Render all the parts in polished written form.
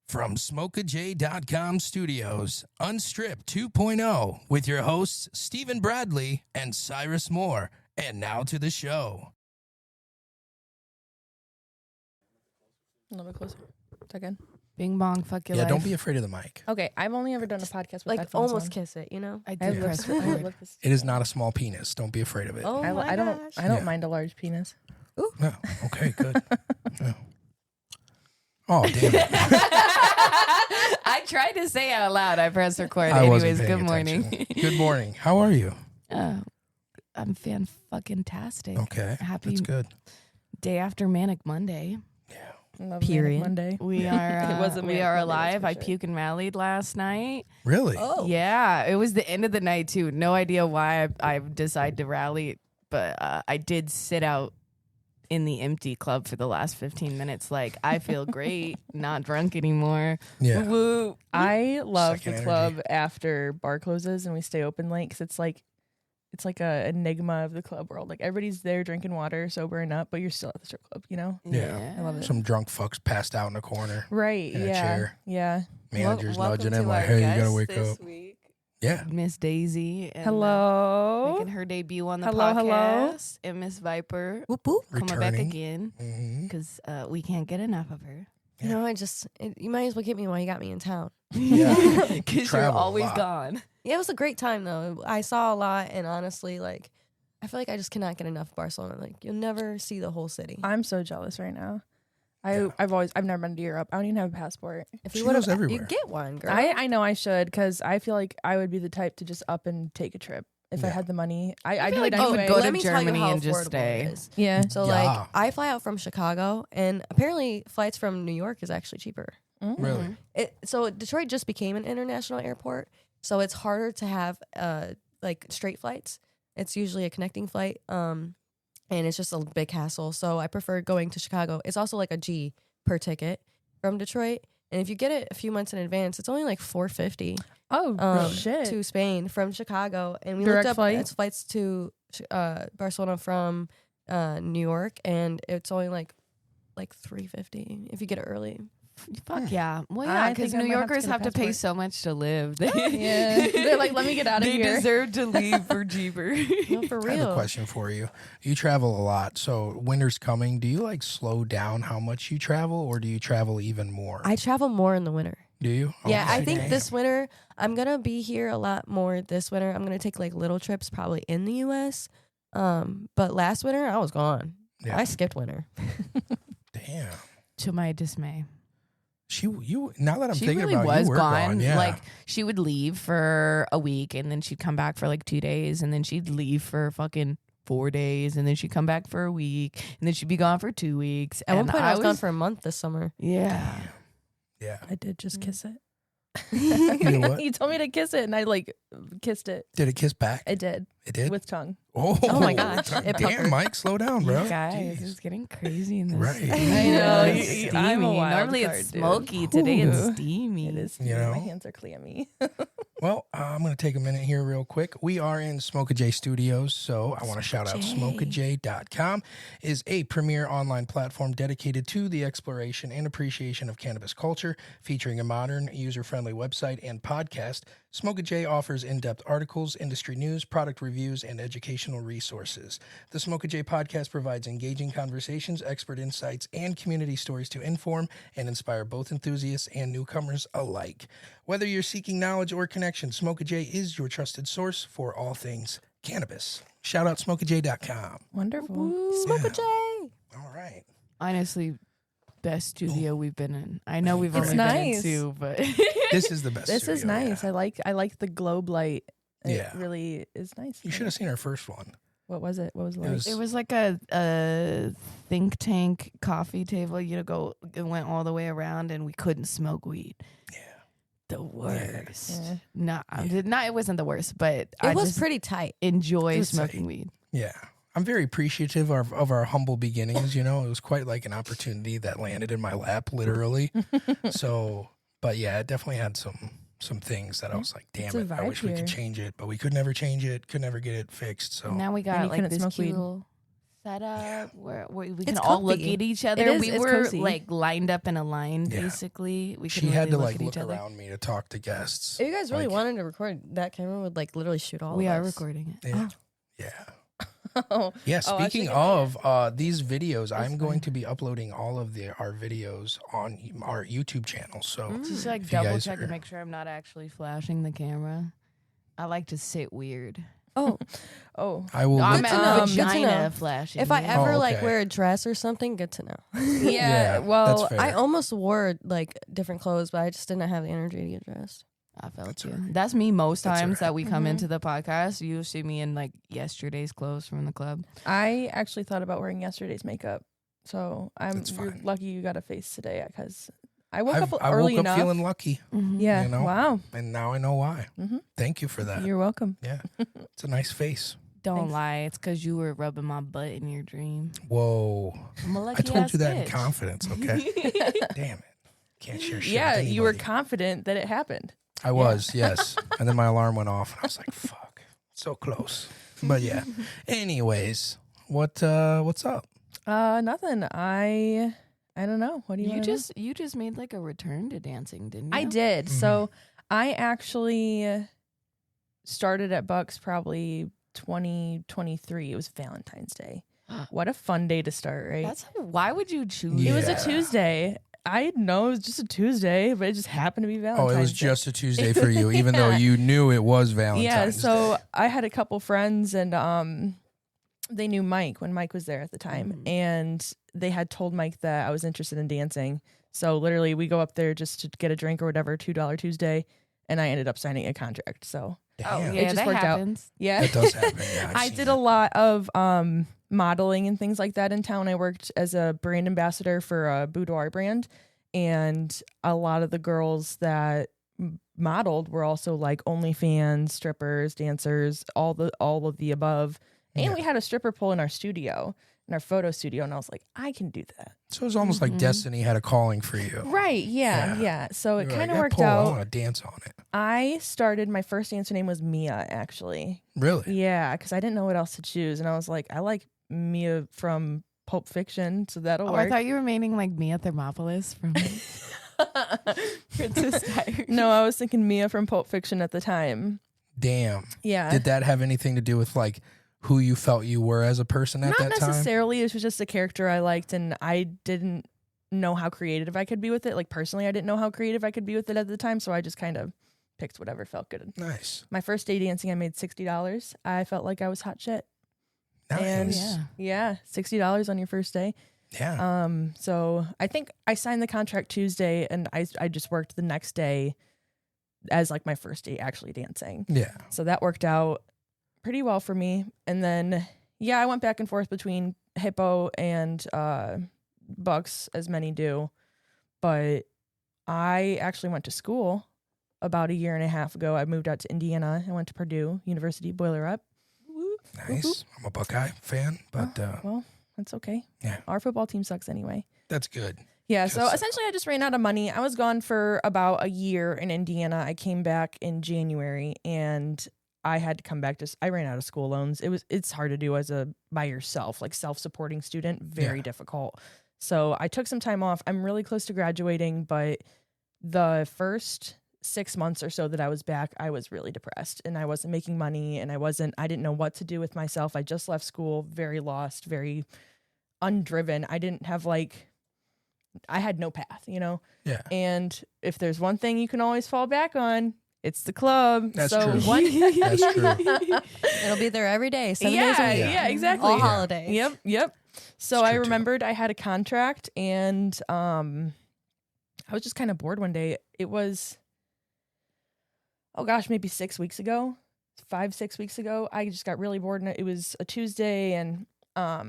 From SmokeAJ.com studios, Unstripped 2.0 with your hosts, Stephen Bradley and Cyrus Moore. And now to the show. A little bit closer. Is that good? Bing bong, fuck your Yeah, life. don't be afraid of the mic. Okay, I've only ever done a podcast with Like headphones almost on. kiss it, you know? I I did have press lips. I have record. lips. It is not a small penis. Don't be afraid of it. Oh my I don't. gosh. I don't Yeah. mind a large penis. No. Okay, good. Yeah. Oh, damn it. I tried to say out loud. I pressed record. I wasn't Anyways, paying good morning. attention. Good morning. How are you? I'm fan-fucking-tastic. Okay. Happy That's good. day after Manic Monday. Love Period. Monday. We are It was a we Manic are Monday, alive. I that's for sure. puked and rallied last night. Really? Oh. Yeah, it was the end of the night too. No idea why I decided to rally, but I did sit out in the empty club for the last 15 minutes. Like, I feel great, not drunk anymore. Yeah. Woo. I love Second the energy. club after bar closes and we stay open late because it's like a enigma of the club world. Like everybody's there drinking water, sobering up, but you're still at the strip club. You know? Yeah. I love it. Some drunk fucks passed out in a corner. Right? In a Yeah. chair. Yeah. Manager's Welcome nudging to him like, our hey, you got to guest wake this up. week, Yeah. Miss Daisy. And, Hello. making her debut on the Hello, podcast. hello. And Miss Viper Whoop whoop. coming back Returning. again Mm-hmm. because we can't get enough of her. You know, you might as well get me while you got me in town. Yeah. Because you're Travel a always lot. gone. Yeah, it was a great time though. I saw a lot, and honestly, like, I feel like I just cannot get enough of Barcelona. Like, you'll never see the whole city. I'm so jealous right now. Yeah. I've never been to Europe. I don't even have a passport. If She you would goes have, everywhere. you get one, girl. I know I should because I feel like I would be the type to just up and take a trip if I Yeah. had the money. I feel do like it you anyway. would go to Let me tell you Germany how and just affordable stay. it is. Yeah. So Yeah. like, I fly out from Chicago, and apparently flights from New York is actually cheaper. Really? So Detroit just became an international airport, so it's harder to have like straight flights. It's usually a connecting flight, and it's just a big hassle. So I prefer going to Chicago. It's also like a G per ticket from Detroit, and if you get it a few months in advance, it's only like $450 Oh shit. to Spain from Chicago. And we Direct looked up flight? it's flights to Barcelona from New York, and it's only like $350 if you get it early. Fuck yeah. Well, I yeah, think because I New might have to Yorkers get a have to pay passport. so much to live. Yeah. They're like, let me get out of They here. deserve to leave for cheaper. No, for I have a real. question for you. You travel a lot, so winter's coming. Do you like slow down how much you travel, or do you travel even more? I travel more in the winter. Do you? Yeah, I Okay. think Damn. this winter I'm gonna be here a lot more. This winter I'm gonna take like little trips, probably in the U.S. But last winter I was gone. Yeah. I skipped winter. Damn. To my dismay. You. Now that I'm She thinking really about was you, were gone. Yeah. Like, she would leave for a week, and then she'd come back for like 2 days, and then she'd leave for fucking 4 days, and then she'd come back for a week, and then she'd be gone for 2 weeks. At one and point I was gone for a month this summer. Yeah. Yeah. I did just kiss it. You know what? You told me to kiss it, and I like kissed it. Did it kiss back? I did It did. with tongue. Oh my gosh, it Damn, puckered. Mike, slow down, bro. You guys, Jeez. it's getting crazy in this. Right. I know. It's I'm a steamy. wild Normally card, it's dude. smoky. Today it's Ooh. steamy. It is. You know? My hands are clammy. Well, I'm going to take a minute here real quick. We are in SmokeAJ Studios, so I want to shout out SmokeAJ.com is a premier online platform dedicated to the exploration and appreciation of cannabis culture, featuring a modern, user-friendly website and podcast. SmokeAJ offers in-depth articles, industry news, product reviews, and educational resources. The SmokeAJ podcast provides engaging conversations, expert insights, and community stories to inform and inspire both enthusiasts and newcomers alike. Whether you're seeking knowledge or connection, SmokeAJ is your trusted source for all things cannabis. Shout out SmokeAJ.com. Wonderful. Smoke Yeah. a J. All right. Honestly, best studio we've been in. I know we've It's only nice. been in two, but This is the best This is studio, nice. yeah. I like the globe light. It Yeah. really is nice. You should have seen our first one. What was it? What was it It like? was- it was like a think tank coffee table. You know, it went all the way around, and we couldn't smoke weed. Yeah. The worst. Yeah. No, it wasn't the worst, but I It was just pretty tight. enjoy It was smoking tight. weed. Yeah. I'm very appreciative of our humble beginnings. You know, it was quite like an opportunity that landed in my lap, literally. So, but yeah, it definitely had some things that I was like, damn It's a it, I vibe wish we could here. change it, but we could never change it, could never get it fixed. So And now we And got you like couldn't this smoke cute weed. little setup where we can It's all look comfy. at each other. It is, We it's were cozy. like lined up in a line, Yeah. basically. We She couldn't had to really like at look each other. around me to talk to guests. If you guys really Like- wanted to record, that camera would like literally shoot all We of are us. recording it. Yeah. Yeah. Oh, Yeah, Oh, I was speaking thinking- of these videos, I'm That's going fine. to be uploading all of our videos on our YouTube channel. So Just like If you double guys check are- and make sure I'm not actually flashing the camera. I like to sit weird. Oh, oh, I will. I'm look- to know. at Good to vagina know. flashing. if I it. ever like okay. wear a dress or something, good to know. yeah. Yeah, Well, that's fair. I almost wore like different clothes, but I just didn't have the energy to get dressed. I felt That's you. all right. That's me most That's all times right. that we come Mhm. into the podcast. You see me in like yesterday's clothes from the club. I actually thought about wearing yesterday's makeup, so That's you're fine. lucky you got a face today because I woke I've- up I early woke up enough. feeling lucky, Yeah. you know? Wow. and now I know why. Mhm. Thank you for that. You're welcome. Yeah, it's a nice face. Don't Thanks. lie. It's because you were rubbing my butt in your dream. Whoa, I'm a I lucky told ass you that in bitch. confidence. Okay, damn it, can't share shit. Yeah, with you were anybody. confident that it happened. I was, yes. And then my alarm went off, and I was like, "Fuck, so close." But yeah. Anyways, what's up? Nothing. I don't know. What do you? You wanna know? just made like a return to dancing, didn't you? I did. Mhm. So I actually started at Bucks probably 2023. It was Valentine's Day. What a fun day to start, right? That's why would you choose? It was a Yeah. Tuesday. I know it was just a Tuesday, but it just happened to be Valentine's Oh, it was Day. just a Tuesday for you, even though you knew it was Valentine's Yeah, so Day. I had a couple friends and they knew Mike when Mike was there at the time. Mhm. And they had told Mike that I was interested in dancing. So literally we go up there just to get a drink or whatever, $2 Tuesday, and I ended up signing a contract. So Oh Damn. yeah, It just that worked out. happens. yeah. That does happen. Yeah, I've I seen did it. a lot of modeling and things like that in town. I worked as a brand ambassador for a boudoir brand, and a lot of the girls that modeled were also like OnlyFans, strippers, dancers, all of the above. And Yeah. we had a stripper pole in our studio, in our photo studio, and I was like, I can do that. So it was almost like Mhm. Destiny had a calling for you. Right? Yeah, Yeah. yeah. So You it were kind like, of "That worked pole, I out. want to dance on it. I started my first dancer name was Mia, actually. Really? Yeah, because I didn't know what else to choose, and I was like, I like Mia from Pulp Fiction, so that'll Oh, I work. thought you were meaning like Mia Thermopolis from Princess Diaries. No, I was thinking Mia from Pulp Fiction at the time. Damn. Yeah, Did that have anything to do with like who you felt you were as a person at not that time? necessarily. It was just a character I liked, and I didn't know how creative I could be with it. Like personally, I didn't know how creative I could be with it at the time, so I just kind of picked whatever felt good. Nice. My first day dancing, I made $60. I felt like I was hot shit. Nice. And Yeah. yeah, $60 on your first day. Yeah. So I think I signed the contract Tuesday, and I just worked the next day as like my first day actually dancing. Yeah. So that worked out pretty well for me. And then yeah, I went back and forth between Hippo and Bucks, as many do. But I actually went to school about a year and a half ago. I moved out to Indiana. I went to Purdue University, Boiler Up. Nice. I'm a Buckeye fan, but Well, that's okay. Yeah. Our football team sucks anyway. that's good. Yeah, so Because- essentially I just ran out of money. I was gone for about a year in Indiana. I came back in January and I had to come back I ran out of school loans. It's hard to do as by yourself, like self-supporting student, very Yeah. difficult. So I took some time off. I'm really close to graduating, but the first 6 months or so that I was back, I was really depressed and I wasn't making money and I didn't know what to do with myself. I just left school, very lost, very undriven. I had no path, you know? Yeah. And if there's one thing you can always fall back on, it's the club. That's so true. One, That's true. It'll be there every day, 7 yeah, days a week. yeah, exactly. All Yeah. holidays. Yep. So It's I true, too. remembered I had a contract and I was just kind of bored one day. It was, oh gosh, maybe 6 weeks ago, 5-6 weeks ago. I just got really bored and it was a Tuesday and I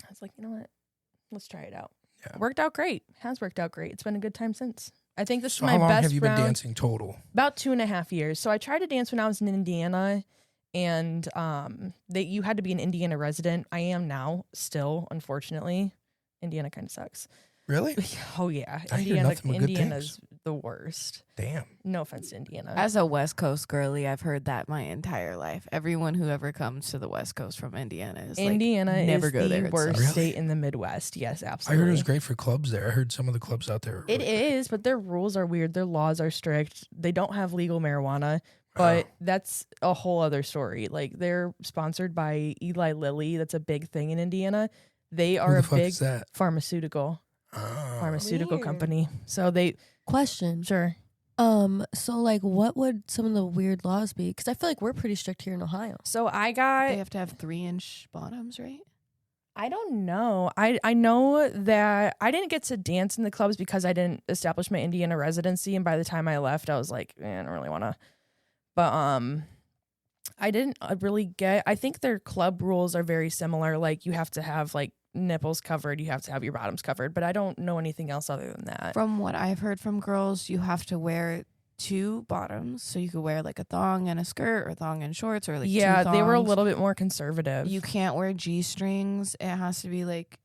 was like, you know what? Let's try it out. Yeah. Worked out great. Has worked out great. It's been a good time since. I think this So is how my long best have you been round. dancing total? About 2.5 years. So I tried to dance when I was in Indiana, and you had to be an Indiana resident. I am now, still, unfortunately. Indiana kind of sucks. Really? Oh yeah, I hear nothing but good Indiana's the worst. Damn. No offense to Indiana. As a West Coast girly, I've heard that my entire life. Everyone who ever comes to the West Coast from Indiana is Indiana like, never is go the there. It worst sucks. state in the Midwest. Yes, I absolutely. heard it was great for clubs there. I heard some of the clubs out there. It is, but their rules are weird. Their laws are strict. They don't have legal marijuana, but that's a whole other story. Like they're sponsored by Eli Lilly. That's a big thing in Indiana. They Who are the a fuck big is that? pharmaceutical Weird. company. So they Question. sure. So like, what would some of the weird laws be? Because I feel like we're pretty strict here in Ohio. So I They got have to have 3-inch bottoms, right? I don't know. I know that I didn't get to dance in the clubs because I didn't establish my Indiana residency, and by the time I left, I was like, I don't really want to. But I didn't really get. I think their club rules are very similar. Like you have to have like nipples covered, you have to have your bottoms covered, but I don't know anything else other than that. From what I've heard from girls, you have to wear 2 bottoms. So you could wear like a thong and a skirt or thong and shorts or like yeah, 2 they were a thongs. little bit more conservative. You can't wear G-strings. It has to be like,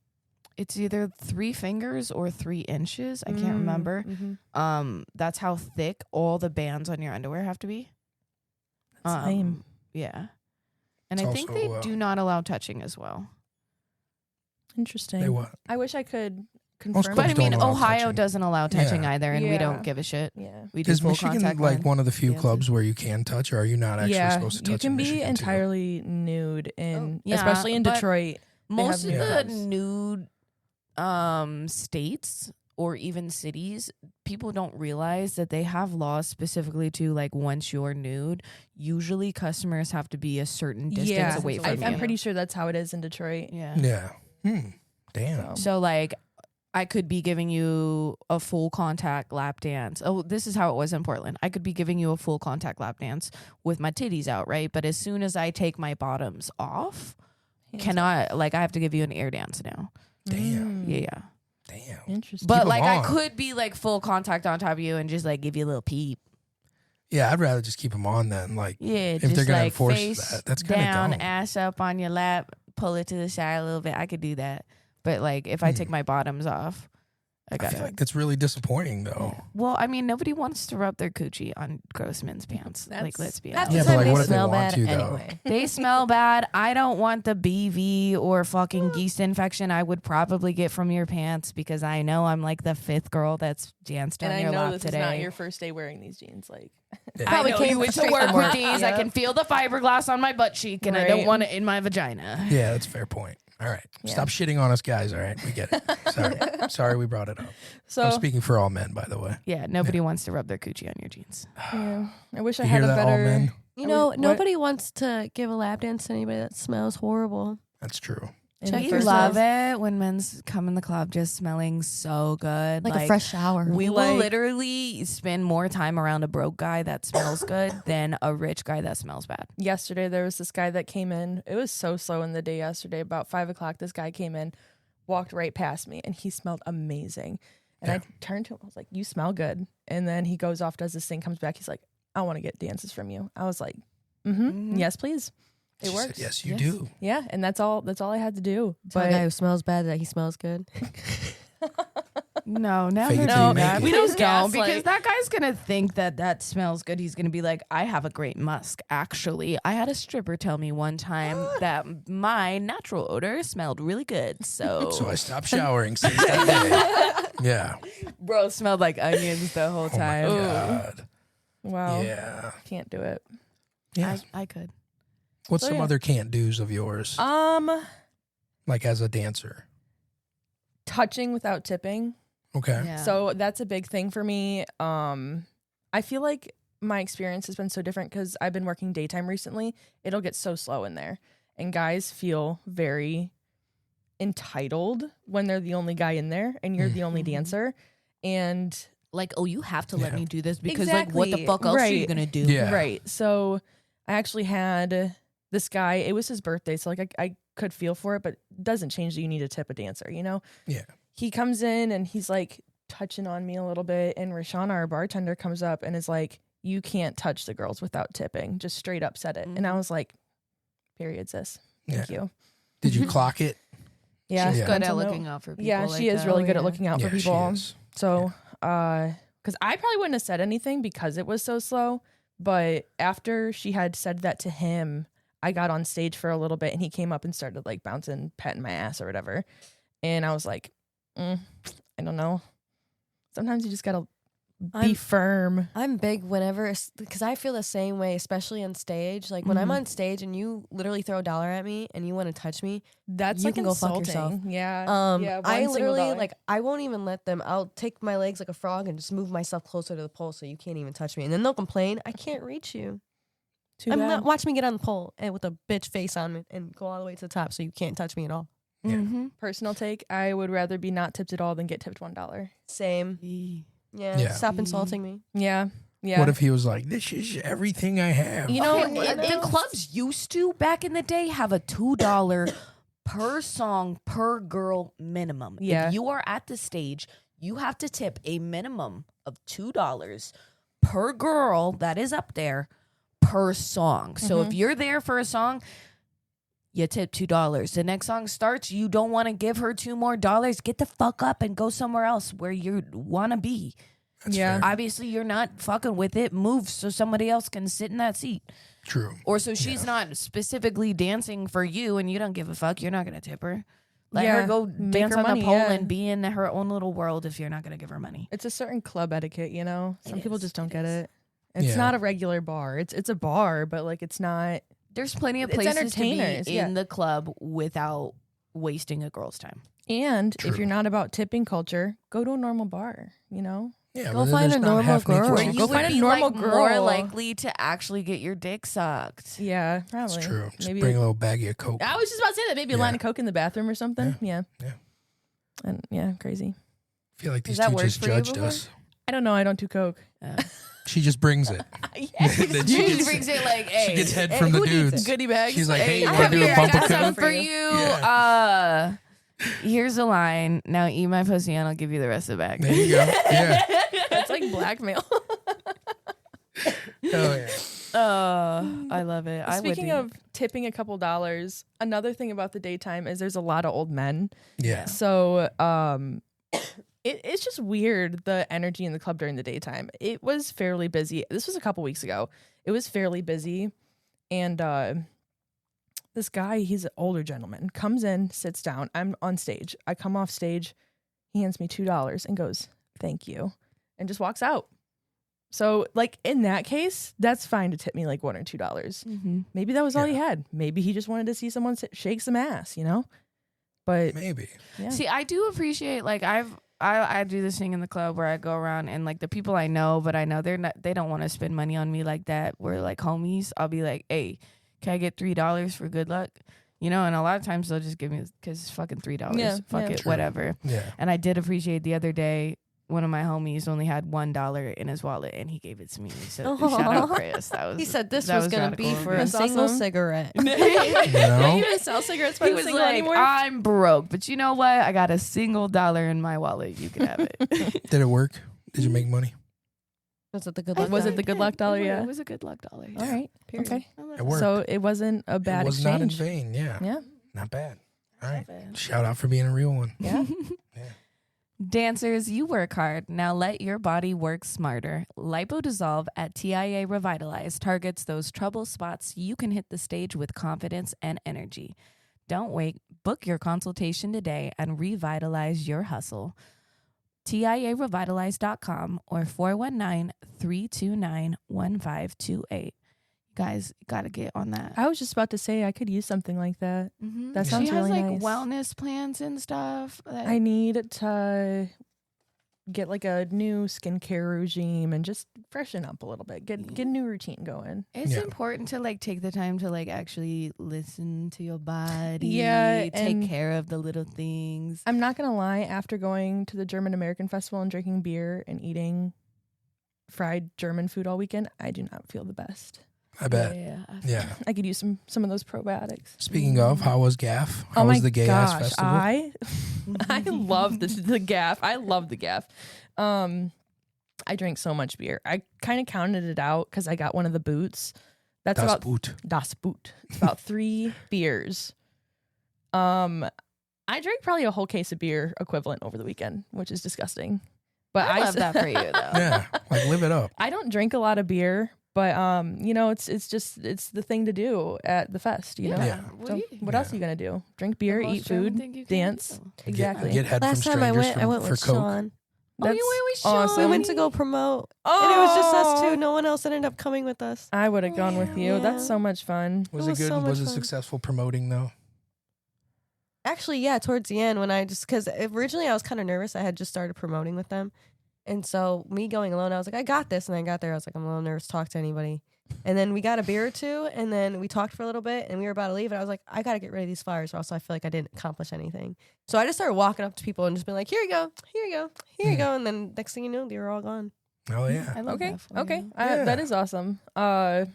it's either 3 fingers or 3 inches. I can't remember. Mm-hmm. That's how thick all the bands on your underwear have to be. That's lame. Yeah. And It's I think also, they do not allow touching as well. Interesting. They what? I wish I could Most confirm. But I clubs don't mean, allow Ohio touching. doesn't allow touching Yeah. either, and we Yeah. don't give a shit. Yeah. We do Is full Michigan contact like line. one of the few dances. clubs where you can touch, or are you not actually supposed to touch? you can in be Michigan, too? entirely nude in, Yeah, especially in but Detroit. Most of have the nude nude states or even cities, people don't realize that they have laws specifically to like once you're nude, usually customers have to be a certain distance away from I'm you. pretty sure that's how it is in Detroit. Yeah. Yeah. Damn. So like I could be giving you a full contact lap dance. Oh, this is how it was in Portland. I could be giving you a full contact lap dance with my titties out, right? But as soon as I take my bottoms off, I have to give you an air dance now. Damn. Yeah. Damn. Interesting. But 'em like I on. could be like full contact on top of you and just like give you a little peep. Yeah, I'd rather just keep them on than like. Yeah, If just they're gonna like enforce face that, that's kinda down, dumb. ass up on your lap, pull it to the side a little bit. I could do that. But like if I take my bottoms off, I I got feel it. like that's really disappointing, though. Well, I mean, nobody wants to rub their coochie on gross men's pants. Like, That's- let's be Half honest. Yeah, the but, time like, they what if they smell want bad to, though? anyway. They smell bad. I don't want the BV or fucking yeast infection I would probably get from your pants because I know I'm like the 5th girl that's danced and on I your know lap this today. is not your first day wearing these jeans. Like, Yeah. I Probably know came you went to straight work from with work. these. I Yep. can feel the fiberglass on my butt cheek, and I don't Right. want it in my vagina. Yeah, that's a fair point. All right. Yeah. Stop shitting on us guys, all right? We get it. Sorry. Sorry we brought it up. so I'm speaking for all men, by the way. Yeah, nobody wants to rub their coochie on your jeans. yeah, I wish I You had hear a that, all better. men? You know, What- nobody wants to give a lap dance to anybody that smells horrible. That's true. in Check the We first love place. it when men's come in the club just smelling so good. Like a fresh shower. We will Like- literally spend more time around a broke guy that smells good than a rich guy that smells bad. Yesterday there was this guy that came in. It was so slow in the day yesterday. About 5:00, this guy came in, walked right past me, and he smelled amazing. And I turned to him. I was like, "You smell good." And then he goes off, does this thing, comes back. He's like, "I want to get dances from you." I was like, Mhm. yes, please." It She works. said, yes, you Yes. do. Yeah, and that's all I had to do. Tell a guy But who smells bad that he smells good. No, never Fake it do till you that. make We it. don't Please because gaslight. that guy's gonna think that smells good. He's gonna be like, I have a great musk. Actually, I had a stripper tell me one time that my natural odor smelled really good. So, So I stopped showering since that day. Yeah. bro smelled like onions the whole Oh my time. God. wow, Yeah. can't do it. Yeah. I could. What's So, some yeah. other can't do's of yours? Like as a dancer. Touching without tipping. Okay. Yeah. So that's a big thing for me. I feel like my experience has been so different because I've been working daytime recently. It'll get so slow in there, and guys feel very entitled when they're the only guy in there and you're the only Mhm. dancer. And like, oh, you have to let Yeah. me do this because like, what the Exactly. fuck else are you Right. gonna do? Yeah. right, so I actually had this guy. It was his birthday, so like I could feel for it, but it doesn't change that you need to tip a dancer, you know? Yeah. He comes in and he's like touching on me a little bit, and Rashana, our bartender, comes up and is like, "You can't touch the girls without tipping." Just straight up said it. And I Mhm. was like, period, sis. Thank you. Did you clock it? Yeah, She's Yeah. good mental at note. looking out for people. Yeah, like she is that. really Oh, good at yeah. looking out Yeah, for she people. is. So, because I probably wouldn't have said anything because it was so slow. But after she had said that to him, I got on stage for a little bit and he came up and started like bouncing, petting my ass or whatever. And I was like, I don't know. Sometimes you just gotta be I'm- firm. I'm big whenever, because I feel the same way, especially on stage. Like when I'm Mhm. on stage and you literally throw $1 at me and you want to touch me, That's You like can go fuck insulting. yourself. Yeah. Yeah. I one single literally dollar. like I won't even let them. I'll take my legs like a frog and just move myself closer to the pole so you can't even touch me. And then they'll complain, I can't reach you. Too I'm bad. not watch me get on the pole and with a bitch face on me and go all the way to the top so you can't touch me at all. Yeah. Mhm. Personal take: I would rather be not tipped at all than get tipped $1. Same. Yeah. Yeah. Stop insulting me. Yeah. Yeah. What if he was like, "This is everything I have"? You know, Okay, the clubs used to back in the day have a $2 per song per girl minimum. Yeah. If you are at the stage, you have to tip a minimum of $2 per girl that is up there per song. So if you're there for a song, you tip $2. The next song starts, you don't want to give her $2 more. Get the fuck up and go somewhere else where you want to be. That's Yeah. fair. Obviously, you're not fucking with it. Move so somebody else can sit in that seat. True. Or so she's not specifically dancing for you and you don't give a fuck. You're not going to tip her. Let her Yeah, go make dance her on money, the pole yeah. and be in her own little world if you're not going to give her money. It's a certain club etiquette, you know. Some people is, just don't it get is. it. It's Yeah. not a regular bar. It's a bar, but like it's not. There's plenty of It's places to be entertainers, yeah. in the club without wasting a girl's time. And True. if you're not about tipping culture, go to a normal bar. You know. Yeah. Go but then find there's a not normal half-naked girl. Where chicks you go there. find a be, normal more girl. likely to actually get your dick sucked. Yeah, probably. It's true. Just Maybe. bring a little baggie of coke. I was just about to say that. Maybe a line Yeah. of coke in the bathroom or something. Yeah. Yeah. And yeah, crazy. I feel like these that two worked just for you judged before? us. I don't know. I don't do coke. She just brings it. Yeah, Then She she just gets, brings it like, she hey, gets head hey, from the who needs dudes. goodie bags. She's like, "Hey, you I want have to do here, a I bump got of something coke?" for you. Yeah. Here's a line. Now eat my pussy and I'll give you the rest of the bag. There you go. Yeah. It's like blackmail. Oh yeah. I love it. Speaking of tipping a couple dollars, another thing about the daytime is there's a lot of old men. Yeah. So it's just weird, the energy in the club during the daytime. It was fairly busy. This was a couple weeks ago. It was fairly busy. And this guy, he's an older gentleman, comes in, sits down. I'm on stage. I come off stage. He hands me $2 and goes, "Thank you," and just walks out. So, like, in that case, that's fine to tip me like $1 or $2. Maybe that was all he Yeah. had. Maybe he just wanted to see someone shake some ass, you know? But Maybe. yeah. See, I do appreciate like I do this thing in the club where I go around and like the people I know, but I know they don't want to spend money on me like that. We're like homies. I'll be like, "Hey, can I get $3 for good luck?" You know, and a lot of times they'll just give me because it's fucking $3. Yeah, Fuck yeah. it, True. whatever. Yeah. And I did appreciate the other day. One of my homies only had $1 in his wallet, and he gave it to me. So shout out Chris. That was He said this that was going to radical be of for him. a That's single awesome. cigarette. You They know? even sell cigarettes by He the was single like, anymore. "I'm broke, but you know what? I got a single dollar in my wallet. You can have it." Did it work? Did you make money? Was it the good luck? Was it dollar? the good luck dollar? Yeah. It was a good luck dollar. All right. Period. Okay. It worked. So it wasn't a bad it was exchange. not in vain. Yeah. Yeah. Not bad. All right. Shout out for being a real one. Yeah. Dancers, you work hard. Now let your body work smarter. LipoDissolve at TIA Revitalize targets those trouble spots so you can hit the stage with confidence and energy. Don't wait. Book your consultation today and revitalize your hustle. TIARevitalize.com or 419-329-1528. Guys, gotta get on that. I was just about to say I could use something like that. That She sounds has really like nice. wellness plans and stuff. I need to get like a new skincare regime and just freshen up a little bit. Get a new routine going. It's Yeah. important to like take the time to like actually listen to your body. Yeah, take and- care of the little things. I'm not gonna lie, after going to the German American Festival and drinking beer and eating fried German food all weekend, I do not feel the best. I bet. Yeah. Yeah. I could use some of those probiotics. Speaking of, how was GAF? How Oh was my the gay ass gosh, festival? I love the gaff. I love the gaff. I drank so much beer. I kind of counted it out because I got one of the boots. That's Das about Boot. Das Boot. It's about 3 beers. I drank probably a whole case of beer equivalent over the weekend, which is disgusting. But I love that for you though. Yeah, like live it up. I don't drink a lot of beer, but it's the thing to do at the fest, you know. Yeah. So what else are you gonna do? Drink beer, eat food, dance. Exactly. Get head Last from time I strangers went, I from- went for with Coke. Sean. Oh, you That's went with Sean. awesome. We went to go promote, and it was just us two. No one else ended up coming with us. I would have gone with you. Yeah. That's so much fun. Was It it was good? so Was much it fun. successful promoting though? Actually, yeah, towards the end when because originally I was kind of nervous. I had just started promoting with them. And so me going alone, I was like, I got this. And I got there, I was like, I'm a little nervous to talk to anybody. And then we got a beer or two, and then we talked for a little bit, and we were about to leave. And I was like, I got to get rid of these flyers, or else I feel like I didn't accomplish anything. So I just started walking up to people and just being like, here you go, here you go, here you go. And then next thing you know, they were all gone. Oh yeah. I love Okay. that for Okay. you. Yeah. That is awesome. I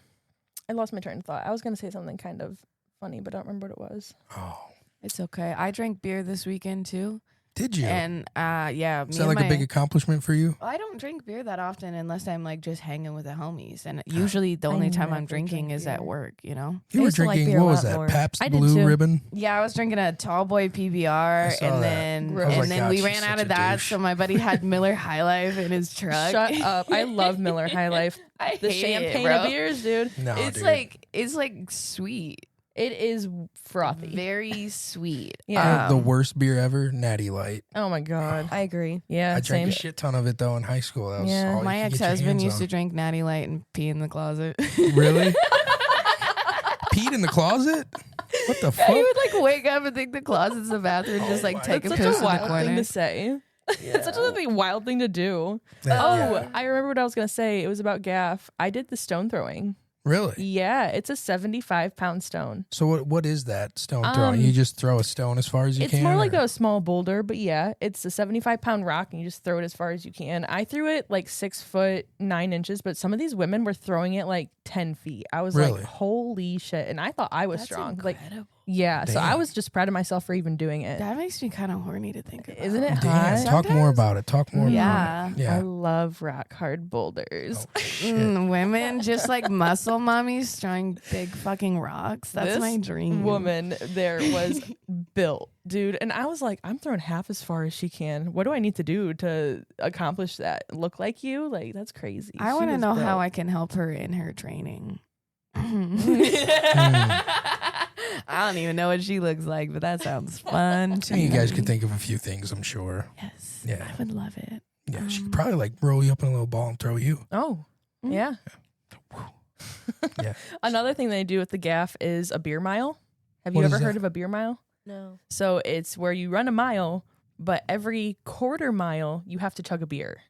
lost my train of thought. I was gonna say something kind of funny, but I don't remember what it was. Oh, It's okay. I drank beer this weekend too. did you? And yeah, Is that like a big accomplishment for you? I don't drink beer that often unless I'm like just hanging with the homies, and usually the only time I'm never drinking drink is at beer. work. You know. You I were used to like drinking beer a what was lot that? more. Pabst I did Blue too. Ribbon. Yeah, I was drinking a Tall Boy PBR, saw and that. then I was and like, then God, we she's ran such out a of that, douche. so my buddy had Miller High Life in his truck. Shut up! I love Miller High Life. I The hate it, champagne bro. of beers, dude. No, It's dude. like sweet, It is frothy. very sweet. Yeah. the worst beer ever, Natty Light. Oh my god. I agree. Yeah. I drank Same. a shit ton of it though in high school. That was Yeah. all you My could get your ex-husband hands used to on. drink Natty Light and pee in the closet. Really? Peed in the closet? What the Yeah, he fuck? would like wake up and think the closet's the bathroom, and just Oh like my take a That's piss such in a the wild thing corner. to say. It's such a wild thing to do. Yeah. Oh, I remember what I was gonna say. It was about gaff. I did the stone throwing. Really? Yeah, it's a 75-pound stone. So what is that stone throwing? You just throw a stone as far as you It's can? more like or- a small boulder, but yeah, it's a 75-pound rock, and you just throw it as far as you can. I threw it like 6 foot 9 inches, but some of these women were throwing it like 10 feet. I was Really? like, holy shit! And I thought I was That's strong. incredible. Like, yeah. So I Damn. was just proud of myself for even doing it. That makes me kind of horny to think about. Isn't it Damn, hot? talk more Sometimes- about it. Talk more Yeah. about it. Yeah. I love rock hard boulders. Oh, shit. Women just like muscle mummies throwing big fucking rocks. That's This my dream. Woman there was built, dude, and I was like, I'm throwing half as far as she can. What do I need to do to accomplish that? Look like you? Like, that's crazy. I She want to was know how built. I can help her in her training. I don't even know what she looks like, but that sounds fun. to You guys me. could think of a few things, I'm sure. Yes. Yeah. I would love it. Yeah, she could probably like roll you up in a little ball and throw you. Oh, Mm. yeah. Yeah. Another thing they do with the gaff is a beer mile. Have you What ever is heard that? of a beer mile? No. So it's where you run a mile, but every quarter mile you have to chug a beer.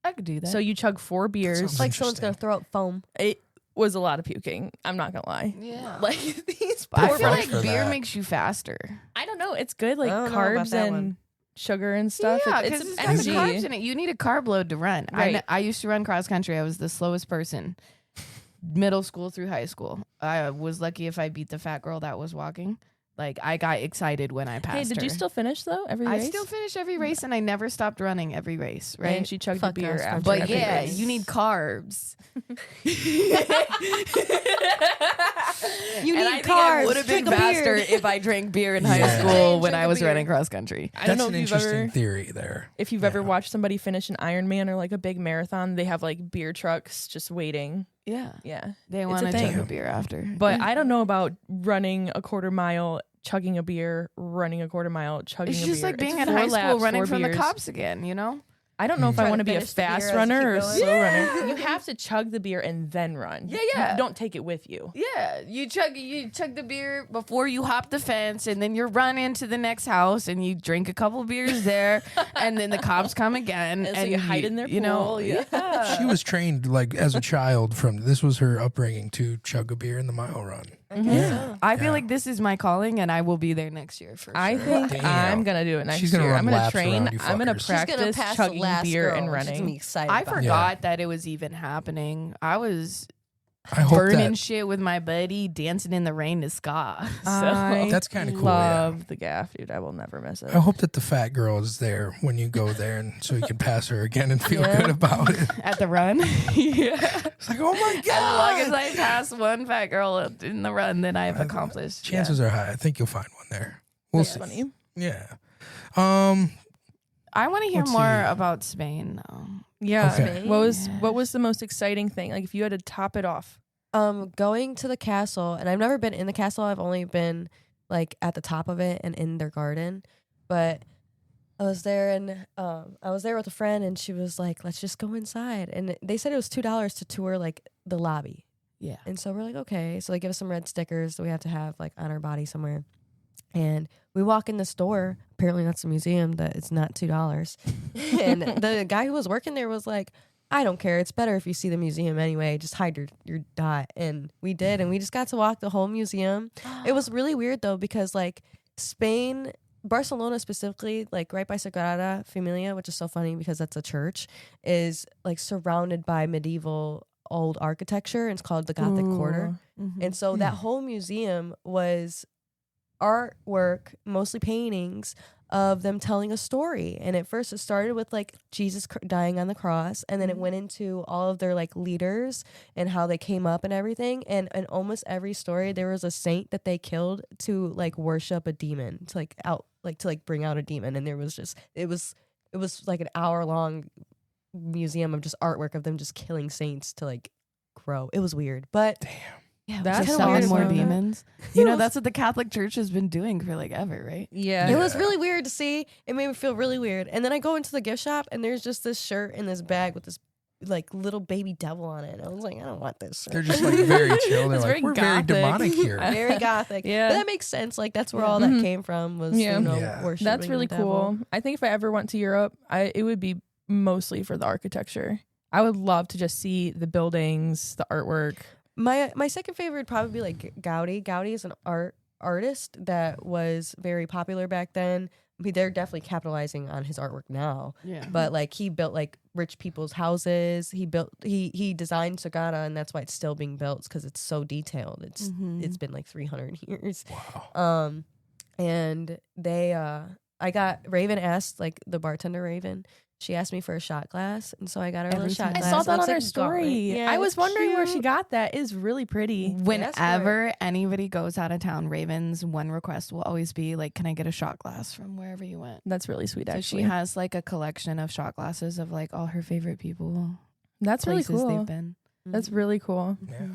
I could do that. So you chug 4 beers. sounds It's like someone's interesting. gonna throw up foam. It was a lot of puking. I'm not gonna lie. yeah. Like these I poor feel Right like for beer that. makes you faster. I don't know. It's good, like I don't know about carbs that and one. sugar and stuff. Yeah, It's because an it's got the energy. carbs in it. You need a carb load to run. Right. I used to run cross country. I was the slowest person, middle school through high school. I was lucky if I beat the fat girl that was walking. Like I got excited when I passed Hey, did her. you still finish though every I race? still finished every race, and I never stopped running every race. Right. And she chugged Fuck the beer cross after country. But every yeah, race. you need carbs. You And need I think I carbs. would have been Drink a beer. faster if I drank beer in high Yeah. school when Drink I a was beer. running cross country. I don't That's know an if you've interesting ever theory there. if you've ever watched somebody finish an Ironman or like a big marathon. They have like beer trucks just waiting. Yeah, Yeah, they It's want a to chug thing. a beer after. but I don't know about running a quarter mile, chugging a beer, running a quarter mile, chugging It's a just beer. like being It's in 4 high school laps, running 4 from beers. the cops again, you know? I don't know if I Trying want to to be a finish the beer fast as you runner keep or a going. slow runner. You have to chug the beer and then run. Yeah. You don't take it with you. Yeah, you chug the beer before you hop the fence, and then you run into the next house and you drink a couple beers there, and then the cops come again, And so you hide in their you know, pool, yeah. She was trained like as a child from this was her upbringing to chug a beer in the mile run. Yeah. I feel Yeah. like this is my calling, and I will be there next year for I sure. think Damn. I'm gonna do it next She's gonna year. run I'm gonna laps train. around you I'm gonna fuckers. She's She's gonna practice pass chugging the last beer girl. and She's gonna be running. excited. I about it. forgot that it was even happening. I was I hope burning that shit with my buddy, dancing in the rain to ska. So I That's kinda cool, Love the gaff, dude. I will never miss it. I hope that the fat girl is there when you go there, and so you can pass her again and feel Yeah. good about it. at the run, yeah. It's like, oh my As long as god! I pass one fat girl in the run, then I have accomplished. Chances are high. I think you'll find one there. We'll That's see. funny. Yeah. I want to hear Let's more see. about Spain, though. Yeah. Okay. What was the most exciting thing? Like if you had to top it off. Going to the castle, and I've never been in the castle. I've only been like at the top of it and in their garden. But I was there, and I was there with a friend, and she was like, "Let's just go inside." And they said it was $2 to tour like the lobby. Yeah. And so we're like, okay. So they give us some red stickers that we have to have like on our body somewhere. And we walk in the store. Apparently that's a museum that it's not $2. And the guy who was working there was like, I don't care. It's better if you see the museum anyway. Just hide your dot. And we did. And we just got to walk the whole museum. It was really weird though, because like Spain, Barcelona specifically, like right by Sagrada Familia, which is so funny because that's a church, is like surrounded by medieval old architecture. And it's called the Gothic Quarter. And so that whole museum was artwork, mostly paintings of them telling a story. And at first it started with like Jesus dying on the cross, and then it went into all of their like leaders and how they came up and everything. And in almost every story there was a saint that they killed to like worship a demon, to like bring out a demon. And there was just it was like an hour-long museum of just artwork of them just killing saints to like grow. It was weird, but Damn. yeah, it was That's kinda Selling weird. more though. demons. You know, that's what the Catholic Church has been doing for like ever, right? Yeah. It was really weird to see. It made me feel really weird. And then I go into the gift shop, and there's just this shirt in this bag with this like little baby devil on it. And I was like, I don't want this shirt. They're just like very chill. They're It's like, very we're very gothic. demonic here. very gothic. Yeah. But that makes sense. Like that's where Yeah. all that Mhm. came from was Yeah. Yeah. worshiping That's really the devil. cool. I think if I ever went to Europe, it would be mostly for the architecture. I would love to just see the buildings, the artwork. My second favorite would probably be like Gaudi. Gaudi is an artist that was very popular back then. I mean, they're definitely capitalizing on his artwork now. Yeah. But like he built like rich people's houses. He designed Sagrada, and that's why it's still being built, because it's so detailed. It's been like 300 years. Wow. And they I got Raven asked, like the bartender Raven, she asked me for a shot glass, and so I got her a little Every shot time. I glass. saw It that looks on her like a gauntlet. story. Yeah, I it was looks wondering where cute. she got that. It is really pretty. Whenever anybody goes out of town, Raven's one request will always be like, "Can I get a shot glass from wherever you went?" That's really sweet, So actually. she has like a collection of shot glasses of like all her favorite people, That's really places cool. they've been. That's really cool. Yeah.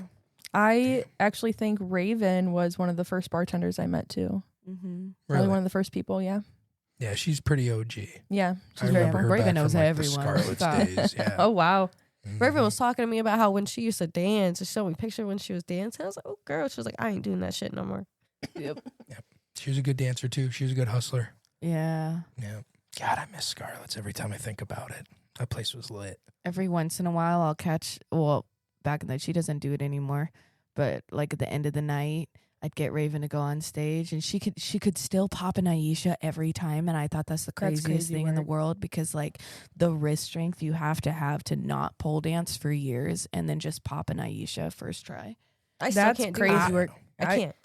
I actually think Raven was one of the first bartenders I met too. Mm-hmm. Probably Really? one of the first people. Yeah. Yeah, she's pretty OG. Yeah. I She's very remember her Raven back knows from, like, everyone. the Scarlet's God. days. Yeah. Oh, wow. Mhm. Raven was talking to me about how when she used to dance, she showed me a picture when she was dancing. I was like, oh, girl. She was like, I ain't doing that shit no more. She was a good dancer too. She was a good hustler. Yeah. Yeah. God, I miss Scarlet's every time I think about it. That place was lit. Every once in a while, I'll catch. Well, back in the she doesn't do it anymore, but like at the end of the night, I'd get Raven to go on stage, and she could still pop an Aisha every time, and I thought that's the That's craziest crazy thing in the work. world, because like the wrist strength you have to not pole dance for years and then just pop an Aisha first try. I still That's can't do crazy that. work. I can't.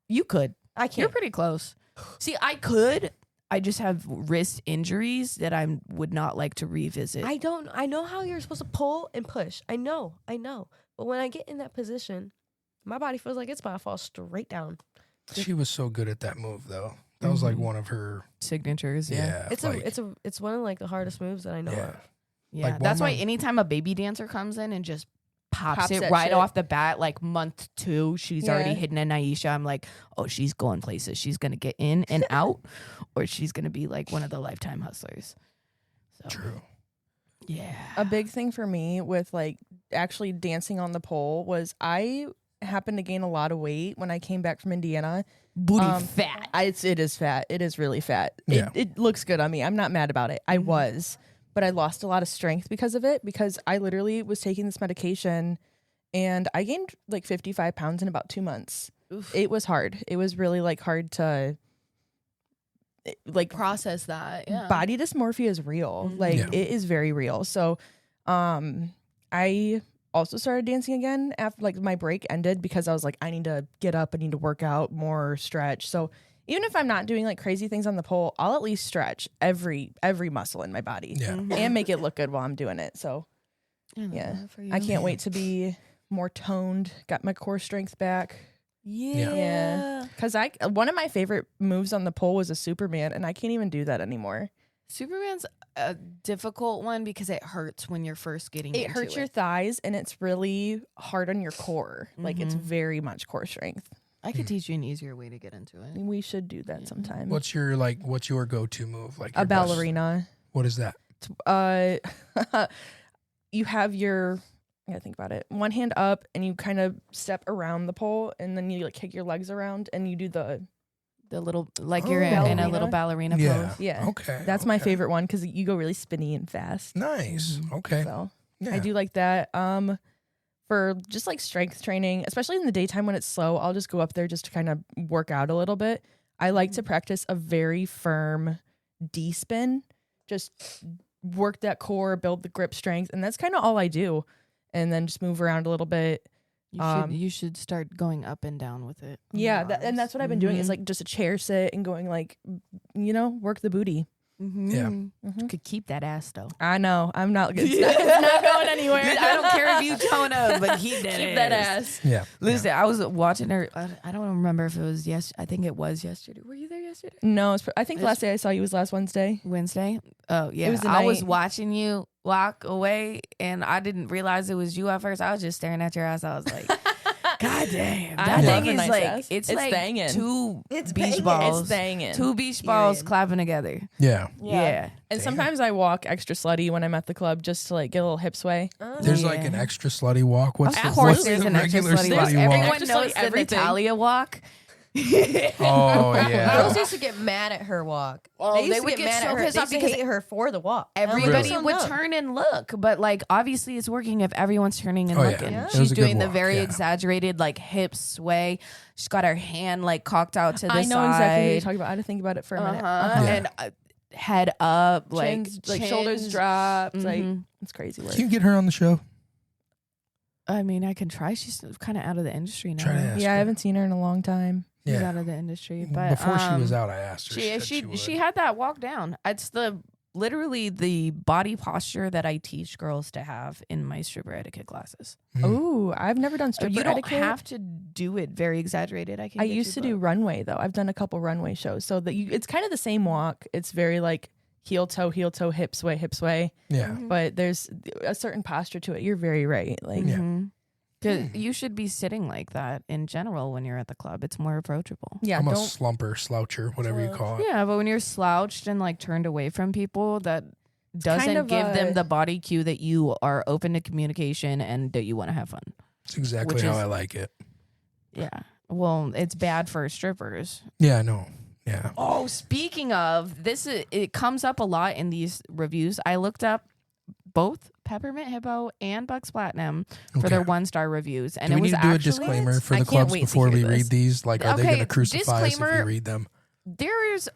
You could. I You're can't. pretty close. See, I could. I just have wrist injuries that I would not like to revisit. I know how you're supposed to pull and push. I know. But when I get in that position, my body feels like it's about to fall straight down. She was so good at that move though. That was like Mhm. one of her. Signatures, yeah. Yeah. It's one of like the hardest moves that I know Yeah. of. Yeah, Like, that's one why month- anytime a baby dancer comes in and just pops Pops it that right shit. off the bat, like month 2, she's already Yeah. hitting an Aisha. I'm like, oh, she's going places. She's gonna get in and out, or she's gonna be like one of the lifetime hustlers. So True. yeah, A big thing for me with like actually dancing on the pole was I happened to gain a lot of weight when I came back from Indiana. booty Um, fat. It is fat. It is really fat. Yeah. It looks good on me. I'm not mad about it. I was, but I lost a lot of strength because of it, because I literally was taking this medication and I gained like 55 pounds in about 2 months. It was hard. It was really like hard to like Process that. Yeah. body dysmorphia is real. Mhm. Like Yeah. it is very real. So I also started dancing again after like my break ended, because I was like, I need to get up, I need to work out more, stretch. So even if I'm not doing like crazy things on the pole, I'll at least stretch every muscle in my body Yeah. Mhm. and make it look good while I'm doing it. So I love yeah. that for you. I can't wait to be more toned, got my core strength back. Yeah. Because one of my favorite moves on the pole was a Superman, and I can't even do that anymore. Superman's a difficult one because it hurts when you're first getting It into hurts your thighs, and it's really hard on your core. Like, it's very much core strength. I could teach you an easier way to get into it. We should do that sometime. What's your go-to move? Like a your best- ballerina. What is that? You have your, I gotta think about it, one hand up, and you kind of step around the pole, and then you like kick your legs around, and you do the little, like Oh. you're in a Ballerina? little ballerina Yeah. pose. yeah. Okay. That's my okay. favorite one because you go really spinny and fast. Nice. Okay. So Yeah. I do like that. For just like strength training, especially in the daytime when it's slow, I'll just go up there just to kind of work out a little bit. I like to practice a very firm D spin, just work that core, build the grip strength, and that's kind of all I do. And then just move around a little bit. You should start going up and down with it. on Yeah, your and that's what I've been doing. Is arms. like just a chair sit and going like, work the booty. Yeah. You could keep that ass though. I know. I'm not. It's not going anywhere. I don't care if you tone up, but keep that Keep that ass. Yeah. Listen, I was watching her. I don't remember if it was I think it was yesterday. Were you there yesterday? No, I think the last day I saw you was last Wednesday. Wednesday. Oh yeah, It was the I was night. watching you walk away, and I didn't realize it was you at first. I was just staring at your ass. I was like, God damn, I that love thing a is nice like ass. it's It's like banging. two It's beach banging. balls, It's banging. two beach balls Period. clapping together. Yeah. Yeah. And Damn. sometimes I walk extra slutty when I'm at the club just to like get a little hip sway. There's like an Yeah. extra slutty walk. What's Of the, course, what's there's the an extra regular slutty slutty walk. walk? Everyone Extra knows slutty the everything. Natalia walk. Oh yeah. Girls used to get mad at her walk. Oh, they used they to would get get mad so at her. pissed They off used to because hate her for the walk. And I'm like, Everybody that's so would dumb. turn and look, but like obviously it's working if everyone's turning and Oh, yeah. looking. Yeah. It was She's a good doing the walk, very yeah. exaggerated like hip sway. She's got her hand like cocked out to the I side. know exactly what you're talking about. I had to think about it for a minute. Uh-huh. Yeah. And head up, like Chins, like shoulders chins. dropped. Like Mhm. it's crazy work. Can you get her on the show? I mean, I can try. She's kind of out of the industry now. Try to ask Yeah, I her. haven't seen her in a long time. She's Yeah. out of the industry, but Before she was um, out, I asked her. She said she would. had that walk down. It's literally the body posture that I teach girls to have in my stripper etiquette classes. Mm. Ooh, I've never done stripper You don't etiquette. have to do it very exaggerated. I get used you to do both. runway though. I've done a couple runway shows, so that it's kind of the same walk. It's very like heel toe, hip sway. Yeah. But there's a certain posture to it. You're very right. Like Yeah. Because you should be sitting like that in general when you're at the club. It's more approachable. yeah, I'm a don't slumper, sloucher, whatever you call it. Yeah, but when you're slouched and like turned away from people, that doesn't kind of give them a- the body cue that you are open to communication and that you want to have fun. It's exactly Which how is- I like it. Yeah. Well, it's bad for strippers. Yeah, I know. Yeah. Oh, speaking of this, it comes up a lot in these reviews. I looked up both Peppermint Hippo and Bucks Platinum for their 1-star reviews, and do we it was need to do a actually disclaimer for I the can't clubs wait to before hear we this. read these? Like, are they Okay, going to crucify us if we disclaimer. read them? There's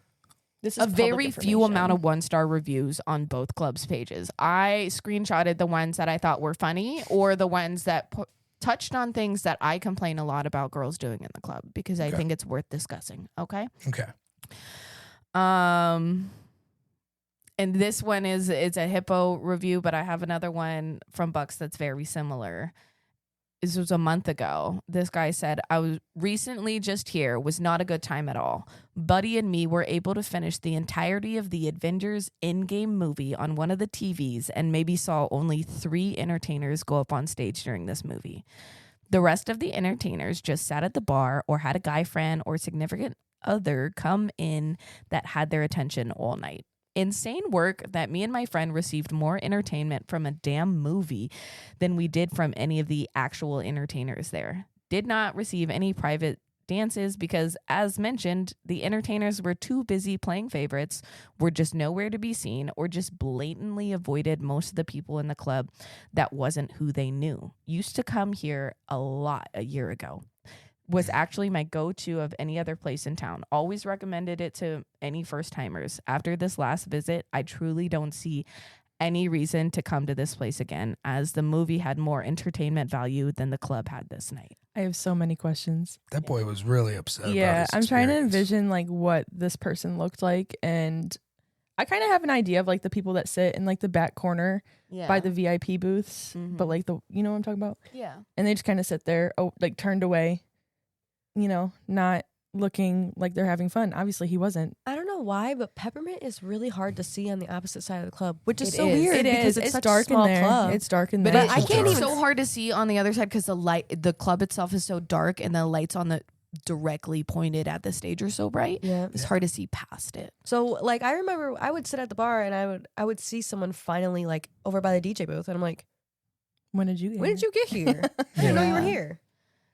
this is a public very few information. amount of 1-star reviews on both clubs' pages. I screenshotted the ones that I thought were funny or the ones that touched on things that I complain a lot about girls doing in the club because I Okay. think it's worth discussing. Okay. Okay. And this one it's a Hippo review, but I have another one from Bucks that's very similar. This was a month ago. This guy said, I was recently just here, was not a good time at all. Buddy and me were able to finish the entirety of the Avengers in-game movie on one of the TVs and maybe saw only 3 entertainers go up on stage during this movie. The rest of the entertainers just sat at the bar or had a guy friend or significant other come in that had their attention all night. Insane work that me and my friend received more entertainment from a damn movie than we did from any of the actual entertainers there. Did not receive any private dances because, as mentioned, the entertainers were too busy playing favorites, were just nowhere to be seen, or just blatantly avoided most of the people in the club that wasn't who they knew. Used to come here a lot a year ago. Was actually my go-to of any other place in town. Always recommended it to any first-timers. After this last visit, I truly don't see any reason to come to this place again, as the movie had more entertainment value than the club had this night. I have so many questions. That boy was really upset. Yeah, about his I'm trying to experience. envision like what this person looked like, and I kind of have an idea of like the people that sit in like the back corner Yeah. by the VIP booths, Mhm. but like the what I'm talking about, yeah. and they just kind of sit there, like turned away. not looking like they're having fun. Obviously, he wasn't. I don't know why, but Peppermint is really hard to see on the opposite side of the club, which is It so is. weird. It because is. It's It's such dark a small in there. club. It's dark in But there. I can't it's even- so hard to see on the other side because the club itself is so dark and the lights on the directly pointed at the stage are so bright. Yeah. It's hard to see past it. So like I remember I would sit at the bar and I would see someone finally like over by the DJ booth and I'm like, When did you get when here? did you get here? I didn't know you were Yeah. here.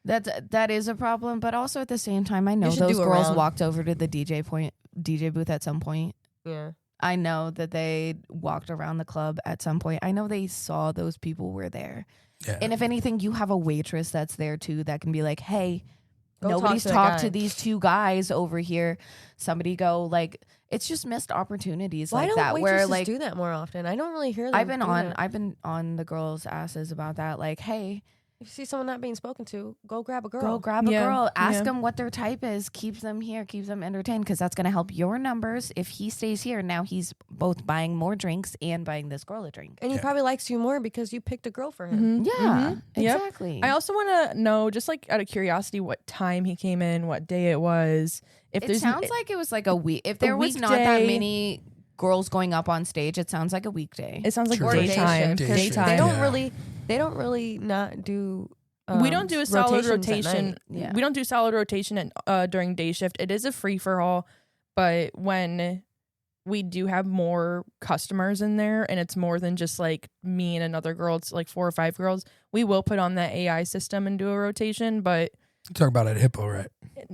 That is a problem, but also at the same time, I know should those do a girls round. walked over to the DJ booth at some point. Yeah. I know that they walked around the club at some point. I know they saw those people were there. Yeah. And if anything, you have a waitress that's there too that can be like, hey, Go nobody's talk to that talked guy." to these two guys over here. Somebody go like, it's just missed opportunities Why like don't that where waitresses like do that more often? I don't really hear them. I've been do on that. I've been on the girls' asses about that. Like, hey, If you see someone not being spoken to, go grab a girl. go grab a Yeah, girl, ask yeah. them what their type is, keep them here, keep them entertained, because that's going to help your numbers. If he stays here, now he's both buying more drinks and buying this girl a drink. And he Yeah. probably likes you more because you picked a girl for him. Mhm, Yeah, mhm. Yep. exactly. I also want to know, just like out of curiosity, what time he came in, what day it was. If it there's sounds like it was like a week. If there was not that weekday- many girls going up on stage, it sounds like a weekday. it sounds like True. daytime. Day shift. Day shift. Daytime. They don't Yeah. really. They don't really not do. We don't do a solid rotations at rotation. night. Yeah. We don't do solid rotation during day shift. It is a free for all, but when we do have more customers in there and it's more than just like me and another girl, it's like 4 or 5 girls, we will put on that AI system and do a rotation. But Talk about it at Hippo, right?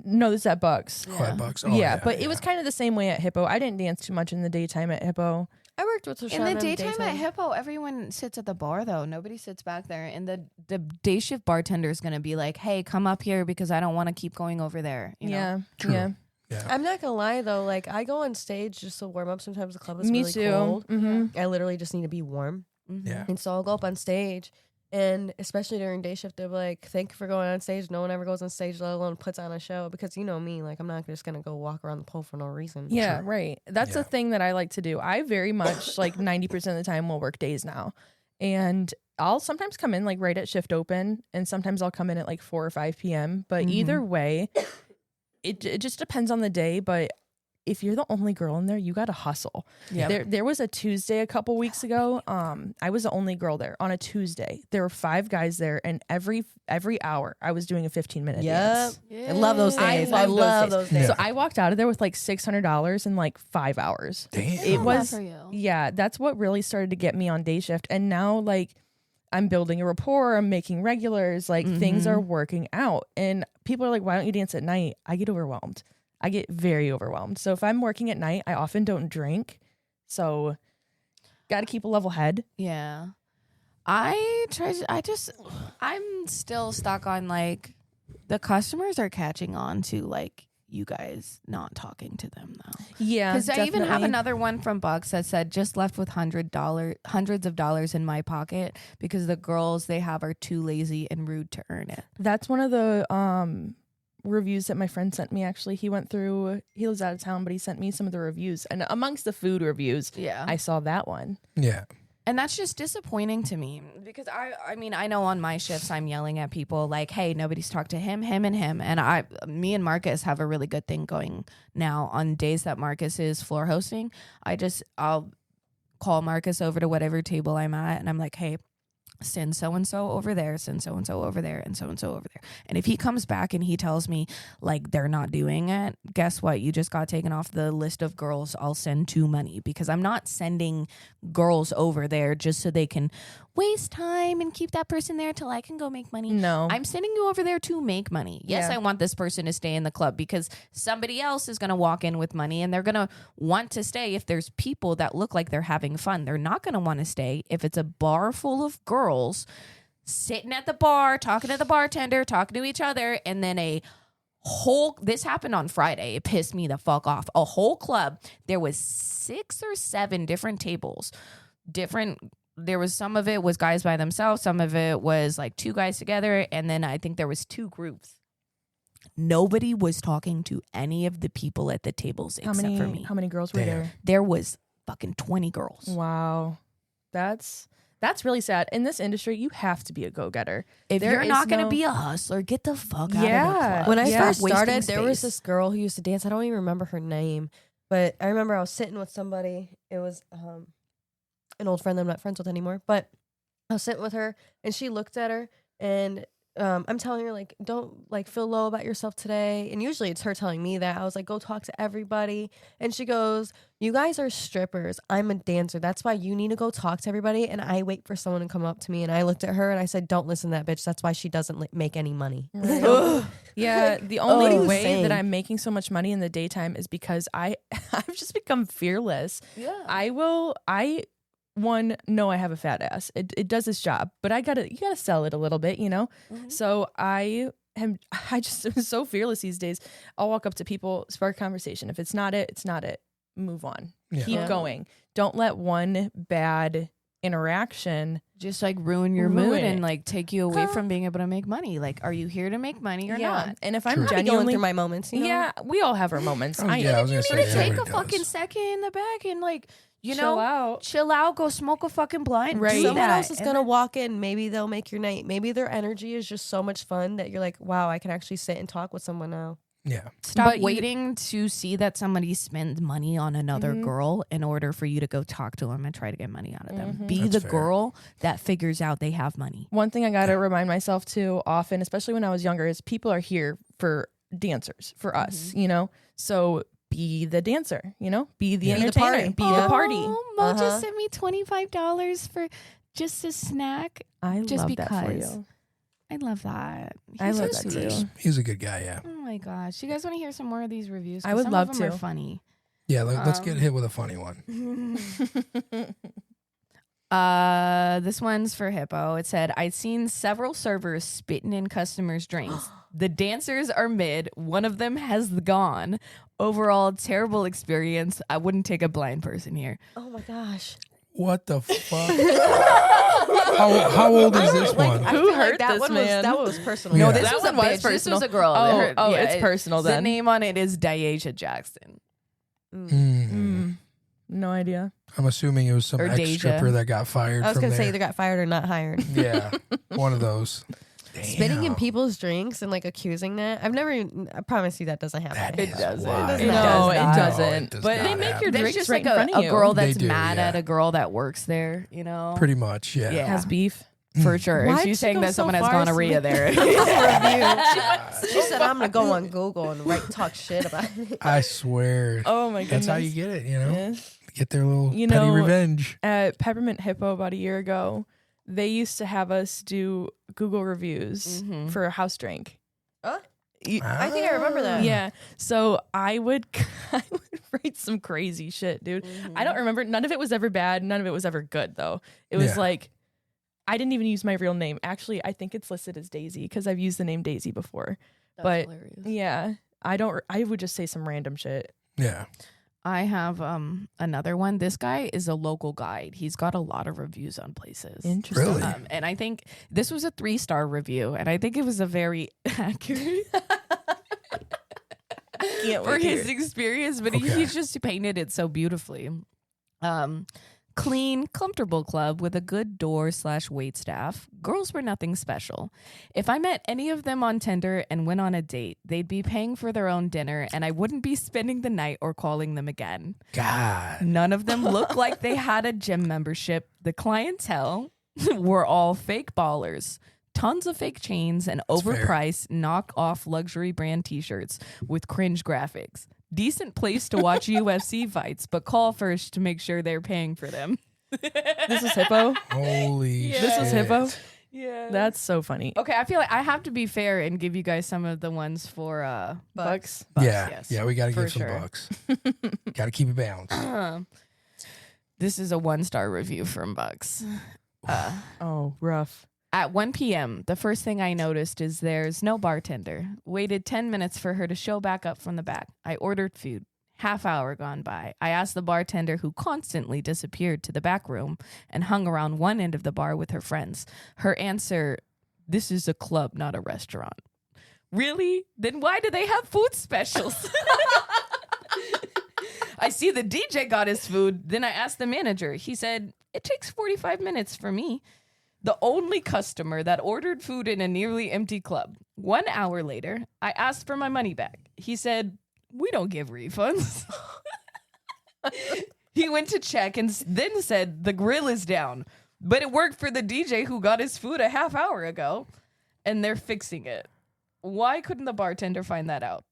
no, this is at Bucks. Oh, at Bucks. Oh, yeah, but it was kind of the same way at Hippo. I didn't dance too much in the daytime at Hippo. I worked with In the daytime at Hippo, everyone sits at the bar though. Nobody sits back there. And the day shift bartender is gonna be like, "Hey, come up here because I don't want to keep going over there." You know? Yeah, True. yeah. Yeah. I'm not gonna lie though. Like I go on stage just to warm up. Sometimes the club is Me really too. cold. hmm I literally just need to be warm, Mhm. Yeah. and so I'll go up on stage. And especially during day shift, they're like, "Thank you for going on stage." No one ever goes on stage, let alone puts on a show. Because you know me, like I'm not just gonna go walk around the pole for no reason. Yeah, True. right. That's Yeah. the thing that I like to do. I very much like 90% of the time will work days now. And I'll sometimes come in like right at shift open and sometimes I'll come in at like 4 or 5 p.m. But either way, it just depends on the day. But if you're the only girl in there, you got to hustle. Yeah. There was a Tuesday a couple weeks ago. I was the only girl there on a Tuesday. There were 5 guys there, and every hour I was doing a 15-minute Yep. dance. I love those I days. love those days. days. So I walked out of there with like $600 in like 5 hours. Damn. It was for you. yeah, that's what really started to get me on day shift. And now like I'm building a rapport, I'm making regulars, like things are working out. And people are like, why don't you dance at night? I get overwhelmed. I get very overwhelmed. So if I'm working at night, I often don't drink. So got to keep a level head. Yeah. I'm still stuck on like the customers are catching on to like you guys not talking to them though. Yeah. Because I even have definitely. another one from Bucks that said just left with hundreds of dollars in my pocket because the girls they have are too lazy and rude to earn it. That's one of the reviews that my friend sent me. Actually, he lives out of town, but he sent me some of the reviews. And amongst the food reviews, Yeah. I saw that one. Yeah. And that's just disappointing to me because I mean, I know on my shifts I'm yelling at people like, hey, nobody's talked to him. And me and Marcus have a really good thing going now on days that Marcus is floor hosting. I'll call Marcus over to whatever table I'm at and I'm like, hey, send so-and-so over there, send so-and-so over there, and so-and-so over there. And if he comes back and he tells me like they're not doing it, guess what? You just got taken off the list of girls I'll send to money because I'm not sending girls over there just so they can waste time and keep that person there till I can go make money. No. I'm sending you over there to make money. Yes, Yeah. I want this person to stay in the club because somebody else is going to walk in with money and they're going to want to stay if there's people that look like they're having fun. They're not going to want to stay if it's a bar full of girls sitting at the bar, talking to the bartender, talking to each other, and then this happened on Friday. It pissed me the fuck off. A whole club. There was 6 or 7 different tables. There was some of it was guys by themselves. Some of it was like 2 guys together. And then I think there was 2 groups. Nobody was talking to any of the people at the tables except for me. How many girls were Damn. there? There was fucking 20 girls. Wow. That's That's really sad. In this industry, you have to be a go-getter. If There you're is not going to no- be a hustler, get the fuck out of the Yeah. club. When I Yeah. first Stop wasting started, there was space. this girl who used to dance. I don't even remember her name, but I remember I was sitting with somebody. It was an old friend that I'm not friends with anymore, but I was sitting with her and she looked at her and I'm telling her like, don't like feel low about yourself today. And usually it's her telling me that. I was like, go talk to everybody. And she goes, you guys are strippers. I'm a dancer. That's why you need to go talk to everybody. And I wait for someone to come up to me. And I looked at her and I said, don't listen to that bitch. That's why she doesn't make any money. Right. Yeah, the what are only you way saying? that I'm making so much money in the daytime is because I've just become fearless. Yeah. I know I have a fat ass. It does its job, but you gotta sell it a little bit, you know? So I just am so fearless these days. I'll walk up to people, spark conversation. If it's not it, it's not it. Move on. Yeah. Keep Yeah. going. Don't let one bad interaction. Just like ruin your Ruin mood it. and like take you away Huh. from being able to make money. Like, are you here to make money or not? And if I'm True. I'm going genuinely through my moments, you know? yeah, we all have our moments. Oh, yeah, I was gonna You say, need to take a everybody fucking does. second in the back and like, you chill know, out. chill out, go smoke a fucking blunt. Right. do Someone that. else is And gonna then walk in. Maybe they'll make your night. Maybe their energy is just so much fun that you're like, wow, I can actually sit and talk with someone now. Yeah. stop But you- waiting to see that somebody spends money on another Mhm. girl in order for you to go talk to them and try to get money out of them. Mhm. Be That's the fair. girl that figures out they have money. One thing I got to Yeah. remind myself too often, especially when I was younger, is people are here for dancers, for us, you know? So be the dancer, you know? Be the Yeah. Be the entertainer, party. be the party. Oh, Mo Uh-huh. just sent me $25 for just a snack. I Just love that for because. you. I love that. I He's love so that sweet. too. He's a good guy, yeah. Oh my gosh. You guys want to hear some more of these reviews? I 'Cause would some love of them to. are funny. Yeah, let's get Um, hit with a funny one. This one's for Hippo. It said, I'd seen several servers spitting in customers' drinks. The dancers are mid. One of them has gone. Overall, terrible experience. I wouldn't take a blind person here. Oh my gosh. What the fuck? how old is this one? I Who feel like hurt that this one man? that one was personal. No, No, Yeah. this That was a one was bitch. This personal. was a girl. Oh, Her- oh, it's personal The then. name on it is Diasia Jackson. No idea. I'm assuming it was some Or ex Deja. stripper that got fired I was from gonna say there. either got fired or not hired. Yeah, one of those. Spitting in Damn. people's drinks and like accusing that. I've never even, I promise you that doesn't happen. That It is doesn't. wild. It No, does it not. doesn't. it does But not they make your happen. There's drinks just right like in front of a you. girl They that's do, mad yeah. at a girl that works there, you know? Pretty much, yeah. Yeah. Has beef. For sure. Why'd If she's she saying go that so someone has far as to gonorrhea make there. She said, I'm going to go on Google and talk shit about it. I swear. Oh my goodness. That's how you get it, you know? Yeah. Get their little You petty know, revenge. At Peppermint Hippo about a year ago, they used to have us do Google reviews Mhm. for a house drink. Huh? You- I think I remember that. Yeah. So I would write some crazy shit, dude. I don't remember. None of it was ever bad. None of it was ever good, though. It was Yeah. like, I didn't even use my real name. Actually, I think it's listed as Daisy because I've used the name Daisy before. But yeah, I would just say some random shit. Yeah. I have another one. This guy is a local guide. He's got a lot of reviews on places. Interesting. Really? And I think this was a 3-star review, and I think it was a very accurate Can't for wait to hear his it. experience, but Okay. he's just painted it so beautifully. Clean, comfortable club with a good door/wait staff. Girls were nothing special. If I met any of them on Tinder and went on a date, they'd be paying for their own dinner, and I wouldn't be spending the night or calling them again. God. None of them looked like they had a gym membership. The clientele were all fake ballers. Tons of fake chains and That's fair. overpriced knock-off luxury brand t-shirts with cringe graphics. Decent place to watch UFC fights, but call first to make sure they're paying for them. This is Hippo. Holy shit. This was Hippo. Yeah. That's so funny. Okay, I feel like I have to be fair and give you guys some of the ones for Bucks. Yeah. yes, Yeah, we got to for give some sure. bucks. Got to keep it balanced. This is a 1-star review from Bucks. Oh, rough. At 1 p.m., the first thing I noticed is there's no bartender. Waited 10 minutes for her to show back up from the back. I ordered food. Half hour gone by. I asked the bartender, who constantly disappeared to the back room and hung around one end of the bar with her friends. Her answer, this is a club, not a restaurant. Really? Then why do they have food specials? I see the DJ got his food. Then I asked the manager. He said, It takes 45 minutes for me. The only customer that ordered food in a nearly empty club. 1 hour later, I asked for my money back. He said, "We don't give refunds." He went to check and then said, "The grill is down." But it worked for the DJ who got his food a half hour ago, and they're fixing it. Why couldn't the bartender find that out?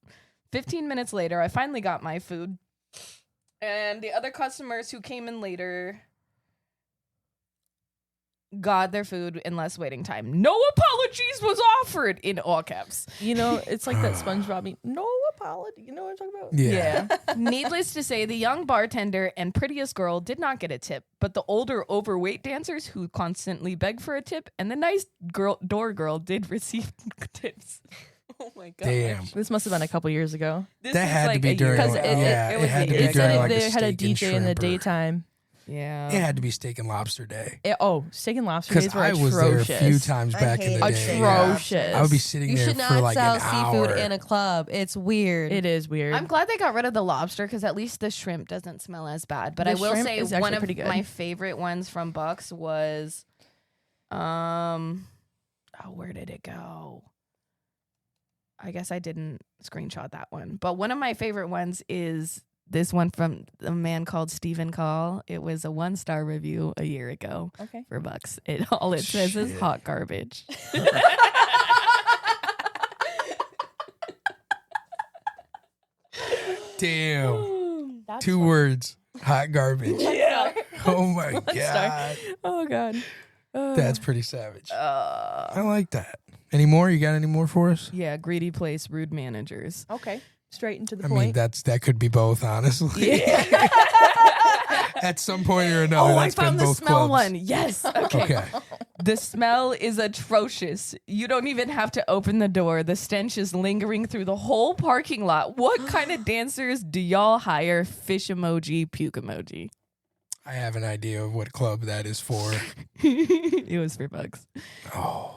15 minutes later, I finally got my food, and the other customers who came in later got their food in less waiting time. No apologies was offered, in all caps. You know, it's like that SpongeBob meme. No apology. You know what I'm talking about? Yeah. Needless to say, the young bartender and prettiest girl did not get a tip, but the older, overweight dancers who constantly begged for a tip and the nice door girl did receive tips. Oh my god! Damn. This must have been a couple years ago. This That was had to like be a year during, ago. Because it had to be It during said like a they had a steak and DJ in the shrimp or- daytime. Yeah. It had to be steak and lobster day. Steak and lobster Because days were I was atrocious. there a few times I back in the hate day. Atrocious. I would be sitting You there should for not like sell an seafood hour. in a club. It's weird. It is weird. I'm glad they got rid of the lobster because at least the shrimp doesn't smell as bad. But The I will shrimp say is actually one of pretty good. my favorite ones from Bucks was, where did it go? I guess I didn't screenshot that one. But one of my favorite ones is this one from a man called Stephen Call. It was a 1-star review a year ago Okay. for Bucks. All it says is Shit. hot garbage. Damn. That's 2 words. Hot garbage. Yeah. Oh my One star. god. Oh god. That's pretty savage. Uh, I like that. Any more? You got any more for us? yeah, greedy place, rude managers. okay. Straight into the I mean, point. that could be both, honestly. Yeah. At some point or another, Oh, I that's been found the both smell clubs. one. Yes. Okay. Okay. The smell is atrocious. You don't even have to open the door. The stench is lingering through the whole parking lot. What kind of dancers do y'all hire? Fish emoji, puke emoji. I have an idea of what club that is for. It was for Bucks. Oh,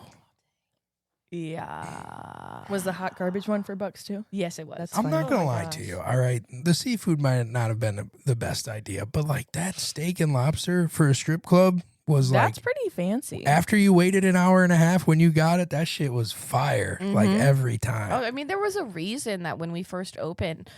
Yeah. Was the hot garbage one for Bucks too? Yes, it was. That's I'm funny. not Oh gonna my lie gosh. to you. All right, the seafood might not have been the best idea, but like that steak and lobster for a strip club was That's like pretty fancy. after you waited an hour and a half when you got it, that shit was fire. Like Mhm. every time. Oh, I mean, there was a reason that when we first opened,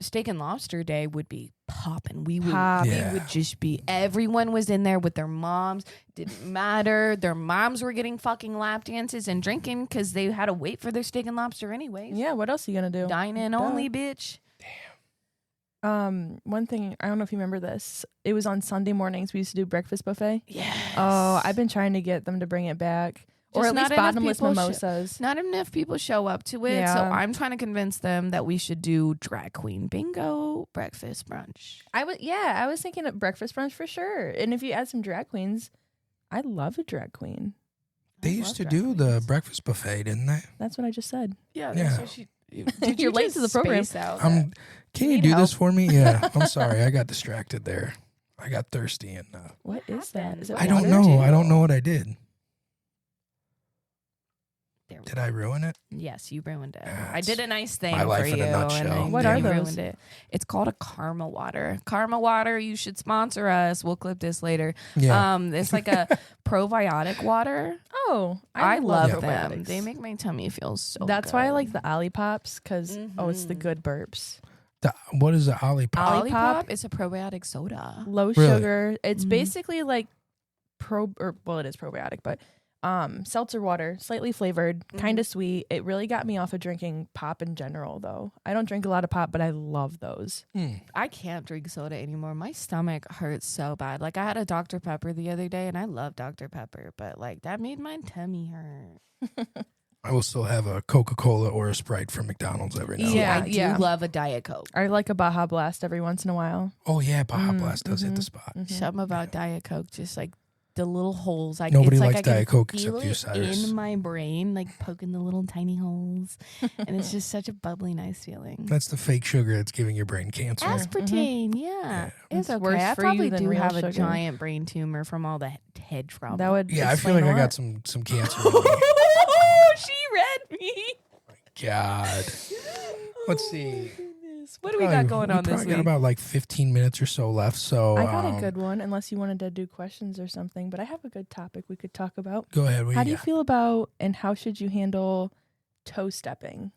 Steak and Lobster Day would be popping. We would, Yeah. we would just be. Everyone was in there with their moms. Didn't matter. Their moms were getting fucking lap dances and drinking because they had to wait for their steak and lobster anyways. Yeah, what else are you gonna do? Dine in Duh. only, bitch. One thing, I don't know if you remember this. It was on Sunday mornings. We used to do breakfast buffet. Yes. Oh, I've been trying to get them to bring it back. Or Just at not least enough bottomless people mimosas. Not enough people show up to it, so Yeah. I'm trying to convince them that we should do drag queen bingo breakfast brunch. I was thinking of breakfast brunch for sure. And if you add some drag queens, I love a drag queen. They I used love to drag do the queens. breakfast buffet, didn't they? That's what I just said. Yeah, Yeah. that's what she. Did You're late to the program. Can you need do this help? for me? Yeah. I'm sorry. I got distracted there. I got thirsty and What is that? happened? Is it I don't water? know. I don't know what I did. There we Did go. I ruin it? Yes, you ruined it. Yeah, I it's did a nice thing my life for in you. a nutshell. And What then are you those? ruined it. It's called a Karma Water. Karma Water, you should sponsor us. We'll clip this later. Yeah. It's like a probiotic water. Oh, I love them. probiotics. They make my tummy feel so That's why I good. like the Ollipops because it's the Mhm. good burps. What is the Olipop? Olipop? It's a probiotic soda. Low Really? sugar. It's Mhm. basically like it is probiotic, but seltzer water, slightly flavored, kind of sweet. It really got me off of drinking pop in general though. I don't drink a lot of pop, but I love those. I can't drink soda anymore. My stomach hurts so bad. Like I had a Dr. Pepper the other day and I love Dr. Pepper, but like that made my tummy hurt. I will still have a Coca-Cola or a Sprite from McDonald's every now and Yeah. then. I do love a Diet Coke. I like a Baja Blast every once in a while. Oh yeah, Baja Blast does hit the spot. Something about Diet Coke, just like the little holes. Like Nobody it's like likes I can Diet Coke feel except you, it Cyrus. in my brain, like poking the little tiny holes, and it's just such a bubbly, nice feeling. That's the fake sugar that's giving your brain cancer. Aspartame, yeah, it's It's okay. worse I for you probably than do real have a sugar. giant brain tumor from all the head trauma. That would Yeah, I feel explain like a I got lot. some cancer. in me. Oh, she read me. God. Let's see. What do we got going on this probably got week? about like 15 minutes or so left. So I got a good one, unless you wanted to do questions or something. But I have a good topic we could talk about. Go ahead. What How do you got? feel about and how should you handle toe stepping?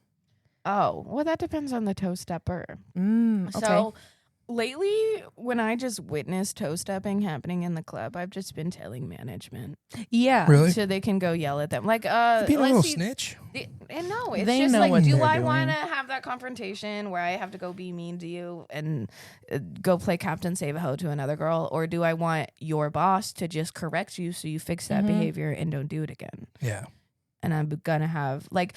Oh, well, that depends on the toe stepper. Okay. So lately, when I just witnessed toe stepping happening in the club, I've just been telling management yeah. Really? so they can go yell at them. Like, Being a let's little see. snitch. And no, it's They just know like, what do they're I doing. want to have that confrontation where I have to go be mean to you and go play Captain Save a Hoe to another girl, or do I want your boss to just correct you so you fix that Mhm. behavior and don't do it again? Yeah. And I'm gonna have, like,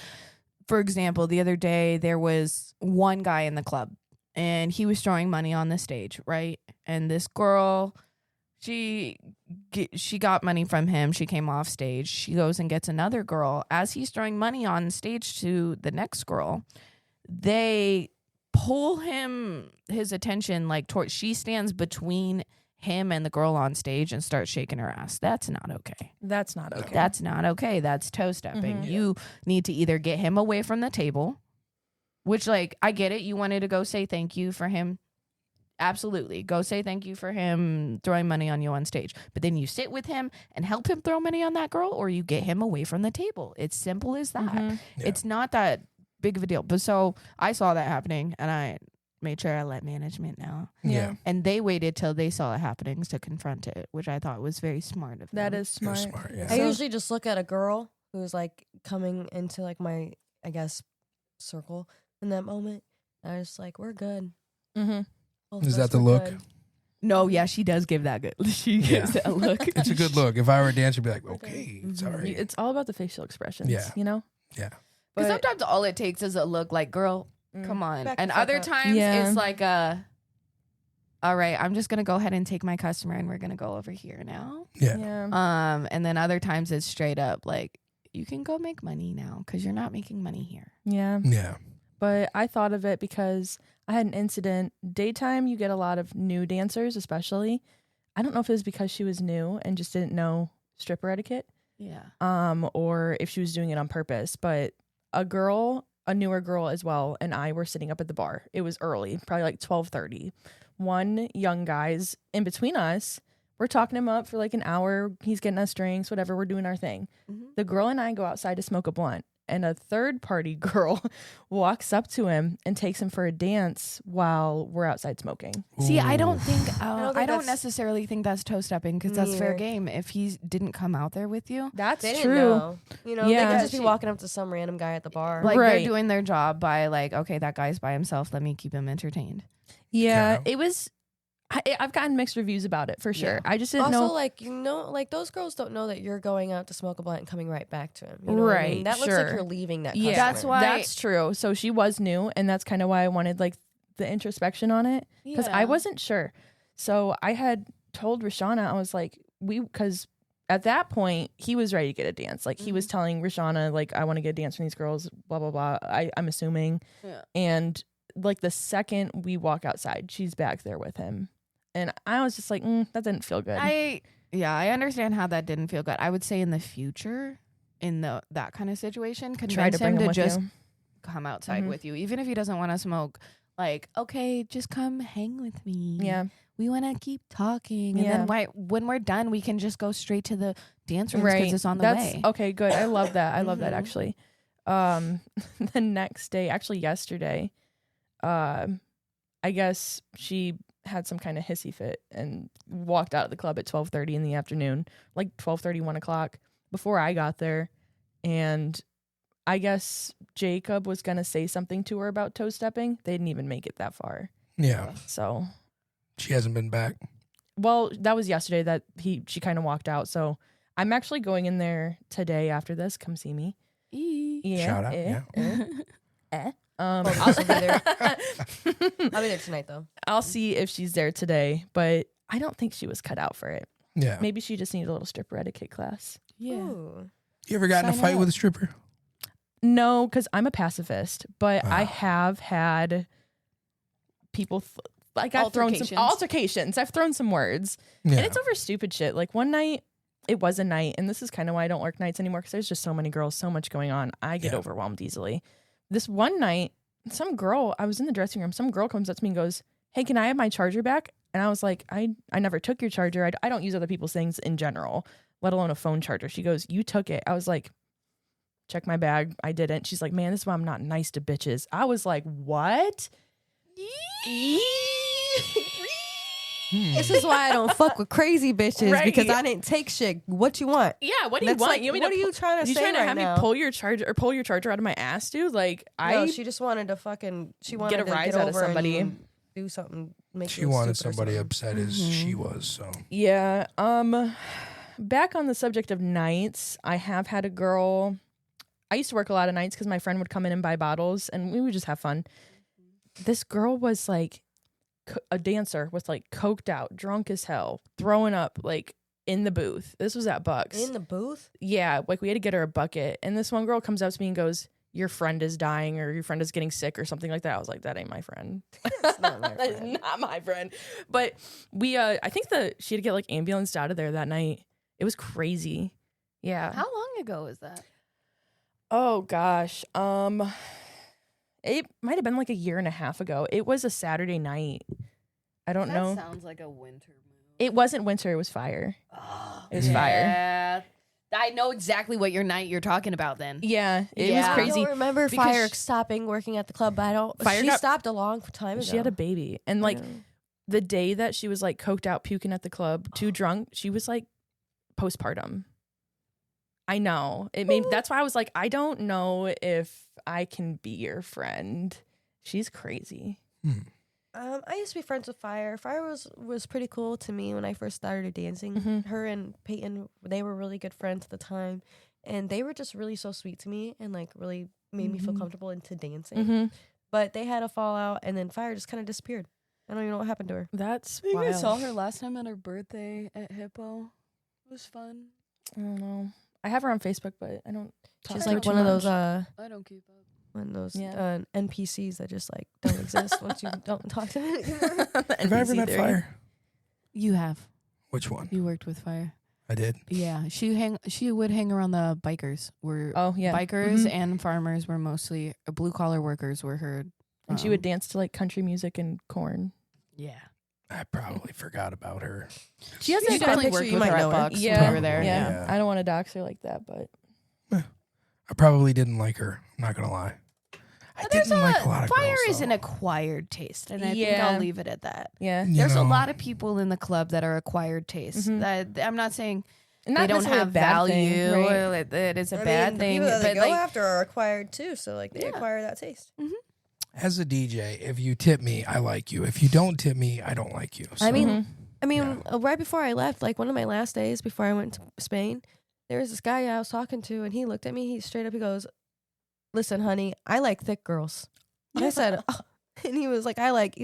for example, the other day there was one guy in the club and he was throwing money on the stage, right? And this girl, she got money from him. She came off stage. She goes and gets another girl. As he's throwing money on stage to the next girl, they pull his attention like towards. She stands between him and the girl on stage and starts shaking her ass. That's not okay. That's not okay. That's not okay. That's toe stepping. Mhm. You need to either get him away from the table, which, like, I get it. You wanted to go say thank you for him. Absolutely. Go say thank you for him throwing money on you on stage. But then you sit with him and help him throw money on that girl, or you get him away from the table. It's simple as that. Mhm. Yeah. It's not that big of a deal. But so I saw that happening and I made sure I let management know. Yeah. And they waited till they saw it happening to confront it, which I thought was very smart of them. That is You're smart. smart. Yeah. I So- usually just look at a girl who's like coming into like my, I guess, circle in that moment. I was like, we're good. Mm-hmm. Both of Is us that the were look? good. No, yeah, she does give that good. She Yeah. gives that look. It's a good look. If I were a dancer, I'd be like, Okay. okay, Mhm. sorry. It's all about the facial expressions. Yeah. You know. Yeah. Because But- sometimes all it takes is a look like, girl, Mm. come on. Back And the fuck other up. times Yeah. it's like all right, I'm just gonna go ahead and take my customer and we're gonna go over here now. Yeah. Yeah. And then other times it's straight up like, you can go make money now because you're not making money here. Yeah. Yeah. But I thought of it because I had an incident. Daytime, you get a lot of new dancers, especially. I don't know if it was because she was new and just didn't know stripper etiquette, Yeah. or if she was doing it on purpose. But a newer girl as well, and I were sitting up at the bar. It was early, probably like 12:30. One young guy's in between us. We're talking him up for like an hour. He's getting us drinks, whatever. We're doing our thing. The girl and I go outside to smoke a blunt, and a third party girl walks up to him and takes him for a dance while we're outside smoking. See, I don't Ooh. think don't I think don't that's- necessarily think that's toe stepping because that's fair Neither. game. If he didn't come out there with you, That's They didn't true. know. You know, they Yeah. could just be She- walking up to some random guy at the bar. like Right. they're doing their job by like, okay, that guy's by himself. Let me keep him entertained. Yeah, Okay. it was. I've gotten mixed reviews about it for sure. Yeah. I just didn't also, know. like, you know, like those girls don't know that you're going out to smoke a blunt and coming right back to him. You know what I mean? Right, That looks like sure. you're leaving that Yeah, customer. That's why- That's true. So she was new, and that's kind of why I wanted like the introspection on it because I wasn't sure. So I had told Rashana, I was like, because at that point he was ready to get a dance. Like he was telling Rashana, like, I want to get a dance from these girls. Blah blah blah. I'm assuming. Yeah. And like the second we walk outside, she's back there with him, and I was just like, that didn't feel good. I understand how that didn't feel good. I would say in the future, in that kind of situation, Try convince to bring him him to with just you. come outside Mhm. with you, even if he doesn't want to smoke. Like, okay, just come hang with me. Yeah. we want to keep talking, and Yeah. then when we're done, we can just go straight to the dance rooms because it's on the way. Okay, good. I love that. I love that Mhm. actually. The next day, actually yesterday, I guess she had some kind of hissy fit and walked out of the club at 12:30 in the afternoon, like 12:30, 1 o'clock before I got there. And I guess Jacob was going to say something to her about toe stepping. They didn't even make it that far. Yeah. So, She hasn't been back. well, that was yesterday that she kind of walked out. So I'm actually going in there today after this. Come see me. Yeah. Shout out, yeah. I'll also be there. I'll I'll be there tonight, though. I'll see if she's there today, but I don't think she was cut out for it. Yeah. Maybe she just needed a little stripper etiquette class. Yeah. Ooh. You ever gotten in a Sign fight up. with a stripper? No, because I'm a pacifist, but I Wow. have had people I've thrown some Altercations. altercations. I've thrown some words, Yeah. and it's over stupid shit. Like one night, it was a night, and this is kind of why I don't work nights anymore because there's just so many girls, so much going on. I get Yeah. overwhelmed easily. This one night, some girl, I was in the dressing room. Some girl comes up to me and goes, "Hey, can I have my charger back?" And I was like, I never took your charger. I don't use other people's things in general, let alone a phone charger. She goes, "You took it." I was like, "Check my bag." I didn't. She's like, "Man, this is why I'm not nice to bitches." I was like, "What?" This is why I don't fuck with crazy bitches Right. because I didn't take shit. What you want? Yeah, what do you That's want? like, you want me what to are you trying to you say trying to right have now? me pull your charger out of my ass, dude? Like No, she just wanted to fucking. She wanted a to rise get out of over somebody. and do something. Make She you look wanted stupid or somebody something. upset as she was. So Yeah. Back on the subject of nights, I have had a girl. I used to work a lot of nights because my friend would come in and buy bottles, and we would just have fun. This girl was like a dancer, was like coked out, drunk as hell, throwing up like in the booth. This was at Bucks. In the booth. Yeah, like we had to get her a bucket, and this one girl comes up to me and goes, "Your friend is dying, or your friend is getting sick, or something like that." I was like, "That ain't my friend." That's not my That is friend. not my friend. But we, I think she had to get like ambulanced out of there that night. It was crazy. Yeah. How long ago was that? Oh gosh. It might have been like a year and a half ago. It was a Saturday night. I don't know. Sounds like a winter move. It wasn't winter. It was fire. It was fire. Yeah. I know exactly what your night you're talking about then. Yeah, it Yeah. was I crazy. don't remember because Fire sh- stopping working at the club, but I don't. Fire She got- stopped a long time ago. She had a baby, and like the day that she was like coked out, puking at the club, too drunk, she was like postpartum. I know it made. That's why I was like, I don't know if I can be your friend. She's crazy. I used to be friends with Fire. Fire was pretty cool to me when I first started dancing. Mhm. Her and Peyton, they were really good friends at the time, and they were just really so sweet to me and like really made me feel Mhm. comfortable into dancing. Mm-hmm. But they had a fallout, and then Fire just kind of disappeared. I don't even know what happened to her. That's I think I wild. saw her last time at her birthday at Hippo. It was fun. I don't know. I have her on Facebook, but I don't. Talk She's to her like too one of those much. I don't keep up. Yeah. NPCs that just like don't exist once you don't talk to them anymore. The have I ever NPC met theory. Fire? You have. Which one? You worked with Fire. I did. Yeah, she would hang around the bikers. Were Oh yeah, bikers Mhm. and farmers were mostly blue collar workers were her. And she would dance to like country music and corn. Yeah. I probably forgot about her. She has You a definitely good worked picture. with her at Bucks Bucks Yeah, when we were there. Yeah. Yeah. I don't want to dox her like that, but I probably didn't like her. I'm not gonna lie. I There's didn't like a lot of Fire girls, is though. an acquired taste, and I think Yeah. I'll leave it at that. yeah, You There's a know, lot of people in the club that are acquired tastes. Mhm. That I'm not saying and they not don't necessarily a have bad value thing, right? or that it's a bad thing. But like, after are acquired too, so like they Yeah. acquire that taste. As a DJ, if you tip me, I like you. If you don't tip me, I don't like you. I mean, Mhm. Right before I left, like one of my last days before I went to Spain, there was this guy I was talking to, and he looked at me. He straight up, he goes, "Listen, honey, I like thick girls." And I said, oh. And he was like, I like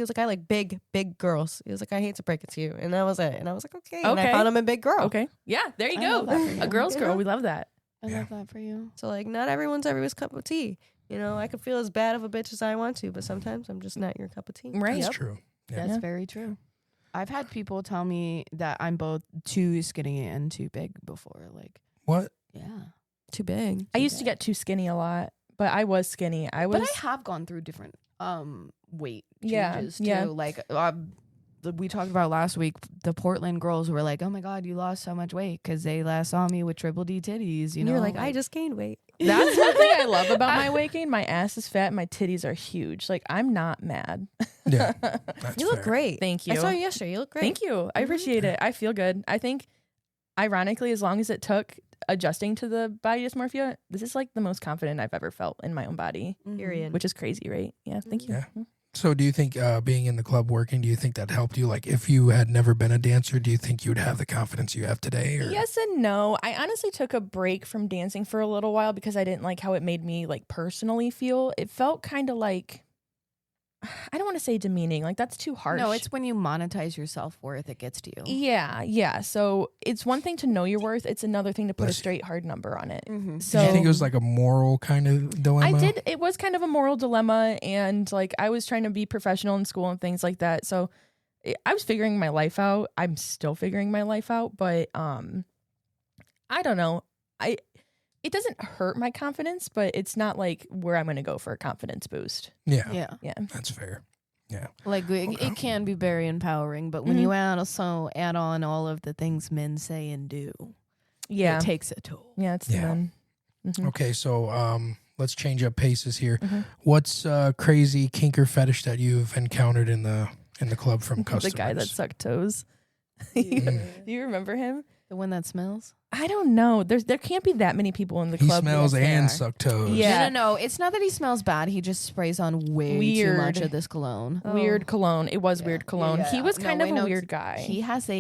big girls. He was like, I hate to break it to you. And that was it. And I was like, okay. And I Okay. found him a big girl. Okay, yeah, there you I go. love that for you. A girl's You girl. know? We love that. I Yeah. love that for you. So like, not everyone's cup of tea. You know, I can feel as bad of a bitch as I want to, but sometimes I'm just not your cup of tea. Right. That's Yep. true. Yeah. That's Yeah. very true. I've had people tell me that I'm both too skinny and too big before. Like, What? yeah. Too big. I used to get too skinny a lot, but I was skinny. I was. But I have gone through different weight Yeah, changes too. yeah. Like we talked about last week, the Portland girls were like, "Oh my god, you lost so much weight," because they last saw me with triple D titties. You And know, you're like, I just gained weight. That's one thing I love about my weight gain. My ass is fat. My titties are huge. Like I'm not mad. Yeah. That's You look fair. great. Thank you. I saw you yesterday. You look great. Thank you. I appreciate it. I feel good. I think, ironically, as long as it took adjusting to the body dysmorphia, this is like the most confident I've ever felt in my own body, Period. which is crazy, right? Yeah. Thank you. Yeah. So do you think being in the club working, do you think that helped you? Like if you had never been a dancer, do you think you would have the confidence you have today? Or? Yes and no. I honestly took a break from dancing for a little while because I didn't like how it made me like personally feel. It felt kind of like, I don't want to say demeaning. Like that's too harsh. No, it's when you monetize your self-worth, it gets to you. Yeah. So it's one thing to know your worth. It's another thing to put a Bless you. straight hard number on it. Mm-hmm. So Do you think it was like a moral kind of dilemma? I did. It was kind of a moral dilemma, and like I was trying to be professional in school and things like that. So I was figuring my life out. I'm still figuring my life out, but I don't know. it doesn't hurt my confidence, but it's not like where I'm going to go for a confidence boost. Yeah, Yeah. Yeah. that's fair. Yeah. Like it can be very empowering, but when you add on all of the things men say and do, Yeah. it takes a toll. Yeah. It's Yeah. done. Mhm. Okay, so let's change up paces here. Mhm. What's crazy kink or fetish that you've encountered in the club from The customers? guy that sucked toes. Mm. Do you remember him? The one that smells? I don't know. There can't be that many people in the He club. smells Yes, they and are. suck toes. Yeah. No. It's not that he smells bad. He just sprays on way too much Weird. of this cologne. Weird cologne. It was weird cologne. Yeah. He was No, kind wait, of a no, weird guy. He has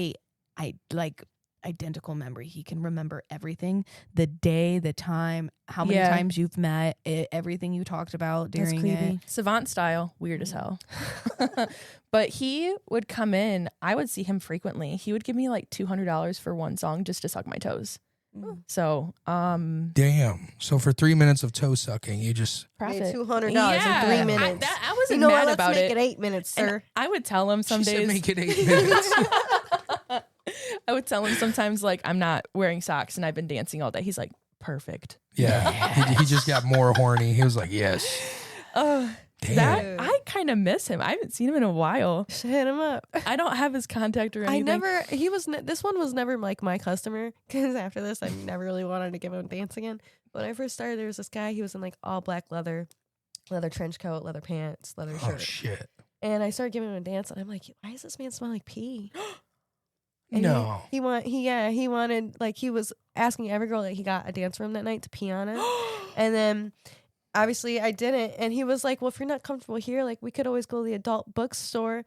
identical memory. He can remember everything, the day, the time, how many Yeah. times you've met, everything you talked about That's during creepy. it. Savant style, weird as hell. But he would come in. I would see him frequently. He would give me like $200 for one song just to suck my toes. So, Damn. So for 3 minutes of toe sucking, you just profit. $200 Yeah. in 3 minutes. I wasn't you know mad what? about Let's make it. it 8 minutes, And sir. I would tell him some she said days. make it 8 minutes. I would tell him sometimes like I'm not wearing socks and I've been dancing all day. He's like, perfect. Yeah. He just got more horny. He was like, yes. Damn. That I kind of miss him. I haven't seen him in a while. Just hit him up. I don't have his contact or anything. This one was never like my customer because after this, I never really wanted to give him a dance again. When I first started, there was this guy, he was in like all black leather trench coat, leather pants, leather Oh shirt. shit. And I started giving him a dance and I'm like, why does this man smell like pee? And No. He wanted, like, he was asking every girl that he got a dance room that night to pee on it. And then obviously I didn't. And he was like, well, if you're not comfortable here, like, we could always go to the adult bookstore.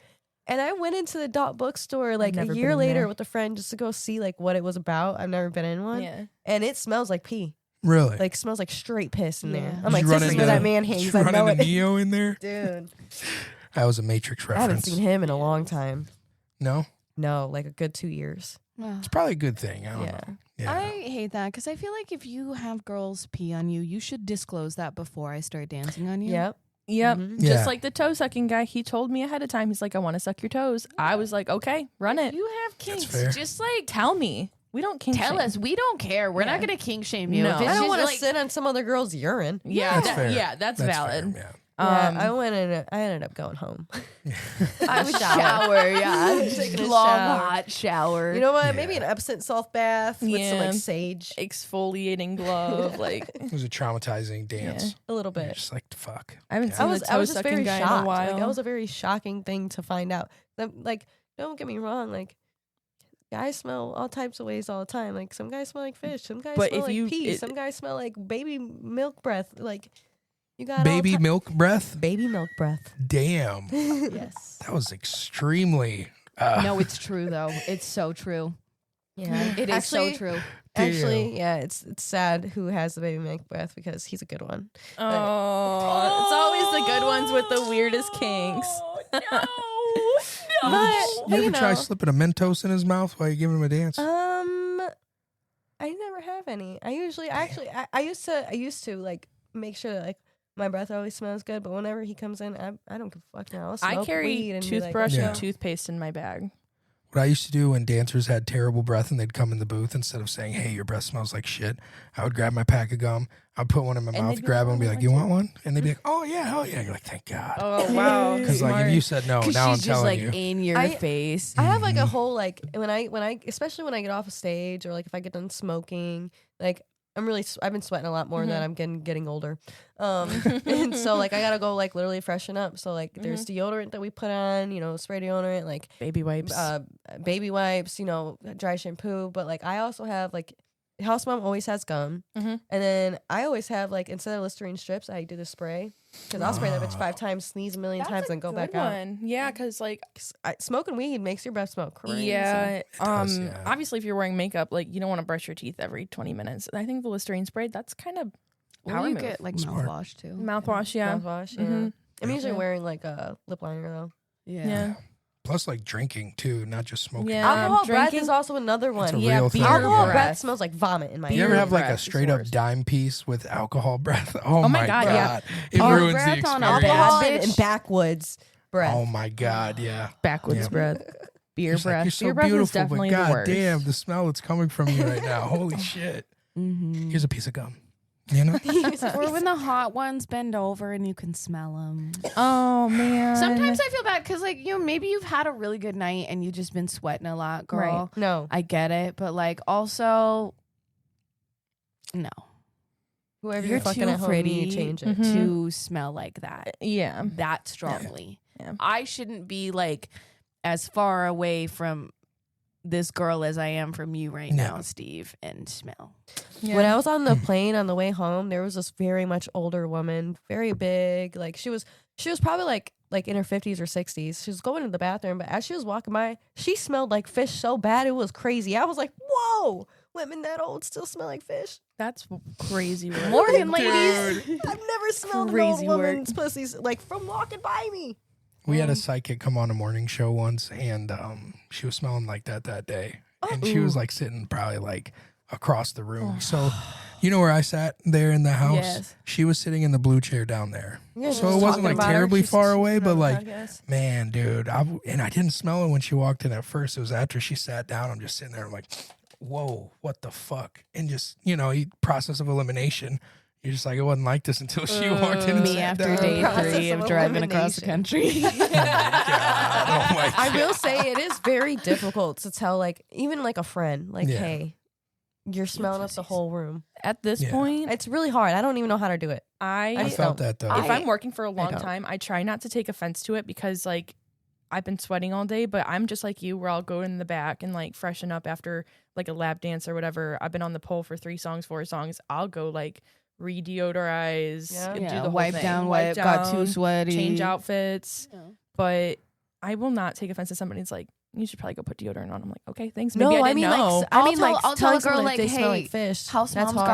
And I went into the adult bookstore like never a been year in later there. with a friend just to go see like what it was about. I've never been in one. Yeah. And it smells like pee. Really? Like, smells like straight piss in there. Yeah. I'm Did like, you run this is into- where that man Did hangs. you I run know into it. Neo in there? Dude. That was a Matrix I haven't reference. seen him in a long time. No? No, like a good 2 years. It's probably a good thing. I don't Yeah. know. Yeah. I hate that because I feel like if you have girls pee on you, you should disclose that before I start dancing on you. Yep. Yep. Mhm. Yeah. Just like the toe sucking guy, he told me ahead of time. He's like, I want to suck your toes. I was like, okay, run If it. you have kinks, fair. just like Tell me. We don't kink tell shame. us. We don't care. We're Yeah. not gonna kink shame you. No. If it's I don't just want to like, sit on some other girl's urine. Yeah, That's fair. that's That's valid. fair, Yeah, Um, I ended up going home. I would shower. Yeah, Taking a long shower. hot shower. You know what? Yeah. Maybe an Epsom salt bath with some Yeah. like sage. exfoliating glove, like It was a traumatizing dance. A little You're bit. just like, fuck. I haven't Yeah. seen I was the toe just sucking very guy in a shocked. while. Like, that was a very shocking thing to find out. Like, don't get me wrong. Like, guys smell all types of ways all the time. Like, some guys smell like fish. Some guys But smell if like you- pee. it- Some guys smell like baby milk breath. Like, you got Baby milk breath? baby milk breath. Damn. yes. That was extremely. No, it's true though. It's so true. Yeah, It is so true. Actually, yeah, it's sad who has the baby milk breath because he's a good one. Oh, it's always the good ones with the weirdest kinks. No. But You ever try know, slipping a Mentos in his mouth while you giving him a dance? I never have any. I used to like make sure that like my breath always smells good, but whenever he comes in, I don't give a fuck now. I'll smoke I carry weed and be like, toothbrush Yeah. and toothpaste in my bag. What I used to do when dancers had terrible breath and they'd come in the booth, instead of saying, hey, your breath smells like shit, I would grab my pack of gum, I'd put one in my And mouth, they'd be grab like, them, and be "Oh, like, I you want want one? And they'd be like, oh, yeah, hell yeah. You're like, thank God. Oh wow! Because like if you said no, now I'm she's just telling like you. in your I- face. I have like a whole like when I especially when I get off a stage or like if I get done smoking, like I've been sweating a lot more than I'm getting older. And so like I gotta go like literally freshen up. So like there's deodorant that we put on, spray deodorant, like Baby wipes. baby wipes, dry shampoo. But like I also have like House Mom always has gum, Mhm. and then I always have like instead of Listerine strips, I do the spray because I'll spray that bitch 5 times, sneeze a million That's times, a and go good back out. one. Yeah, because like Smoking weed makes your breath smell crazy. yeah, does, yeah. obviously if you're wearing makeup, like you don't want to brush your teeth every 20 minutes. I think the Listerine spray, that's kind of Or power you move. get like Smart. mouthwash too. Mouthwash, yeah. Mouthwash, yeah. Mhm. I'm usually Yeah. wearing like a lip liner though. Yeah. Plus, like drinking too, not just smoking. Yeah. Alcohol breath drinking- is also another That's one. a Yeah, real thing. beer Alcohol yeah. breath smells like vomit in my You ever Beer have like a breath is straight up worse. dime piece with alcohol breath? Oh, my my God, god, yeah. it Beer ruins the breath experience. on a bad alcohol bitch. and backwoods breath. Oh my god, yeah. Backwoods Yeah. breath. Beer It's like, breath. you're so Beer breath is beautiful, definitely but the god worst. damn, the smell that's coming from you right now. Holy shit. Mm-hmm. Here's a piece of gum. You know? Or when the hot ones bend over and you can smell them. Oh man. Sometimes I feel bad because, like, you know, maybe you've had a really good night and you've just been sweating a lot, girl. Right. No. I get it, but like, also, no, Whoever you're you're fucking too at home, you need pretty to change it. Mhm. to smell like that Yeah. that strongly. Yeah. I shouldn't be like as far away from this girl as I am from you right No. now, Steve, and smell. Yeah. When I was on the plane on the way home, there was this very much older woman, very big. Like she was probably like in her 50s or 60s. She was going to the bathroom, but as she was walking by, she smelled like fish so bad it was crazy. I was like, whoa, women that old still smell like fish. That's crazy. Work. Morgan, ladies. I've never smelled an Crazy old work. woman's pussies like from walking by me. We had a psychic come on a morning show once, and she was smelling like that day. And she was like sitting probably like across the room. So, you know where I sat there in the house? Yes. She was sitting in the blue chair down there. Yeah, So it wasn't like terribly far away, but like, Podcast. man, dude, and I didn't smell it when she walked in at first. It was after she sat down. I'm just sitting there, I'm like, whoa, what the fuck? And just, you know, process of elimination. You're just like, it wasn't like this until she walked in and Me sat after down. day Process 3 of of driving across the country. Oh my God. Oh my I God. will say it is very difficult to tell, like, even like a friend, like, Yeah. hey, you're smelling up the whole room. At this Yeah. point, It's really hard. I don't even know how to do it. I I felt that though. if I'm working for a long don't. time, I try not to take offense to it because like I've been sweating all day, but I'm just like you where I'll go in the back and like freshen up after like a lap dance or whatever. I've been on the pole for 3 songs, 4 songs. I'll go like re-deodorize, Yeah. do Yeah, the whole wipe thing. down, Wipe got too down, sweaty. change outfits. Yeah. But I will not take offense to somebody's like, you should probably go put deodorant on. I'm like, okay, thanks. No, Maybe I I didn't mean, know. like, I mean, I'll like, tell a telling girl, someone like, if they smell hey, like fish. House that's mom's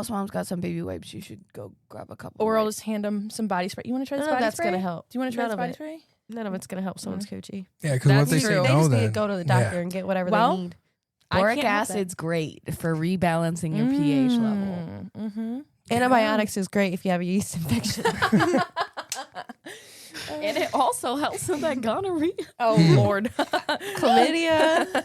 hard. got some baby wipes. You should go grab a couple. Or I'll wipes. just hand them some body spray. You want to try None this of body that's spray? gonna help. Do you want to try None this of body it. spray? None of it's gonna help someone's coochie. Yeah, because what That's they true. say They They no, just need to then go to the yeah. doctor and get whatever Well, they need. I Boric can't help that. acid's great for rebalancing your pH level. Mm-hmm. Antibiotics is great if you have a yeast infection. And it also helps with that gonorrhea. Oh Lord. Chlamydia.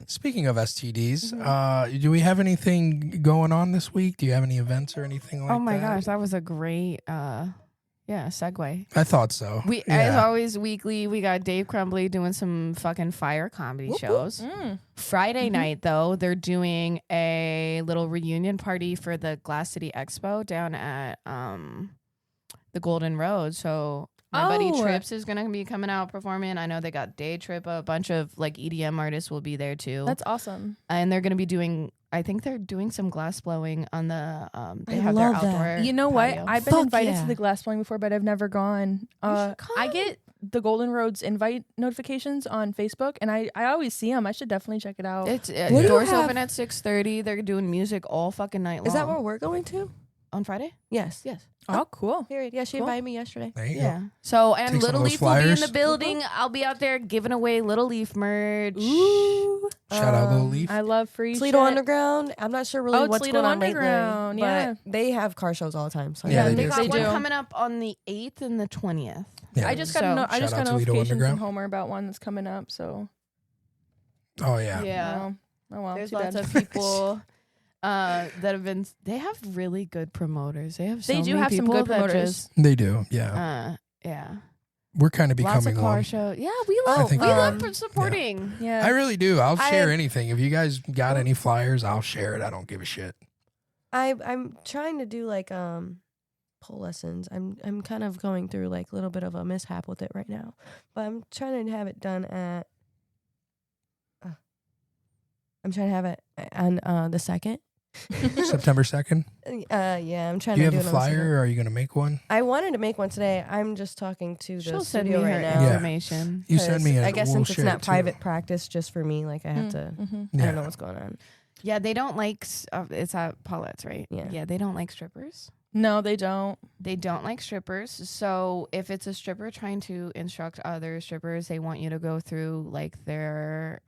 Speaking of STDs, Mm-hmm. do we have anything going on this week? Do you have any events or anything like that? Oh my gosh, that was a great segue. I thought so. We as always weekly we got Dave Crumbly doing some fucking fire comedy shows. Mm. Friday night though, they're doing a little reunion party for the Glass City Expo down at the Golden Road. So my buddy Oh. Trips is gonna be coming out performing. I know they got Day Trip, a bunch of like EDM artists will be there too. That's awesome. And they're gonna be doing I think they're doing some glass blowing on the they I have their love that. outdoor You know what? patio. I've been Fuck invited yeah. to the glass blowing before, but I've never gone. should I come. get the Golden Roads invite notifications on Facebook, and I always see them. I should definitely check it out. It's What do you doors have- open at 6:30. They're doing music all fucking night long. Is that where we're going to? on Friday? Yes. Yes. Oh, cool. Period. Yeah, she Cool. invited me yesterday. There you Yeah. So and Take some Little of those Leaf will be in flyers. the building. I'll be out there giving away Little Leaf merch. Ooh. go. Shout out Little Leaf. I love free Toledo shit. Underground. I'm not sure really Oh, what's Toledo going on Underground, lately, yeah. but they have car shows all the time. So Yeah, they they do. got They one do. coming up on the 8th and the 20th. Yeah. I just got So- I just Shout got out Toledo notification from Underground. Homer about one that's coming up. So Oh yeah. oh well, There's too lots bad. of people that have been. They have really good promoters. They have. So They do many have some people good that promoters. just, They do. Yeah. yeah. We're kind of Lots of becoming car one. show. Yeah, we I love. think We we love are. supporting. Yeah. I really do. I'll I- share anything. If you guys got any flyers, I'll share it. I don't give a shit. I'm trying to do like pole lessons. I'm kind of going through like a little bit of a mishap with it right now, but I'm trying to have it done at. I'm trying to have it on the 2nd. September 2nd. Yeah, I'm trying Do you to have do a it on the 2nd. flyer or are you going to make one? I wanted to make one today. I'm just talking to the She'll send me studio her right now. Yeah. information. You send me 'cause it. I guess we'll since it's share not it too. private practice, just for me, like I have to. Mm-hmm. I Yeah. don't know what's going on. Yeah, they don't like. It's at Paulette's, right? Yeah. Yeah, they don't like strippers. No, they don't. They don't like strippers. So if it's a stripper trying to instruct other strippers, they want you to go through like their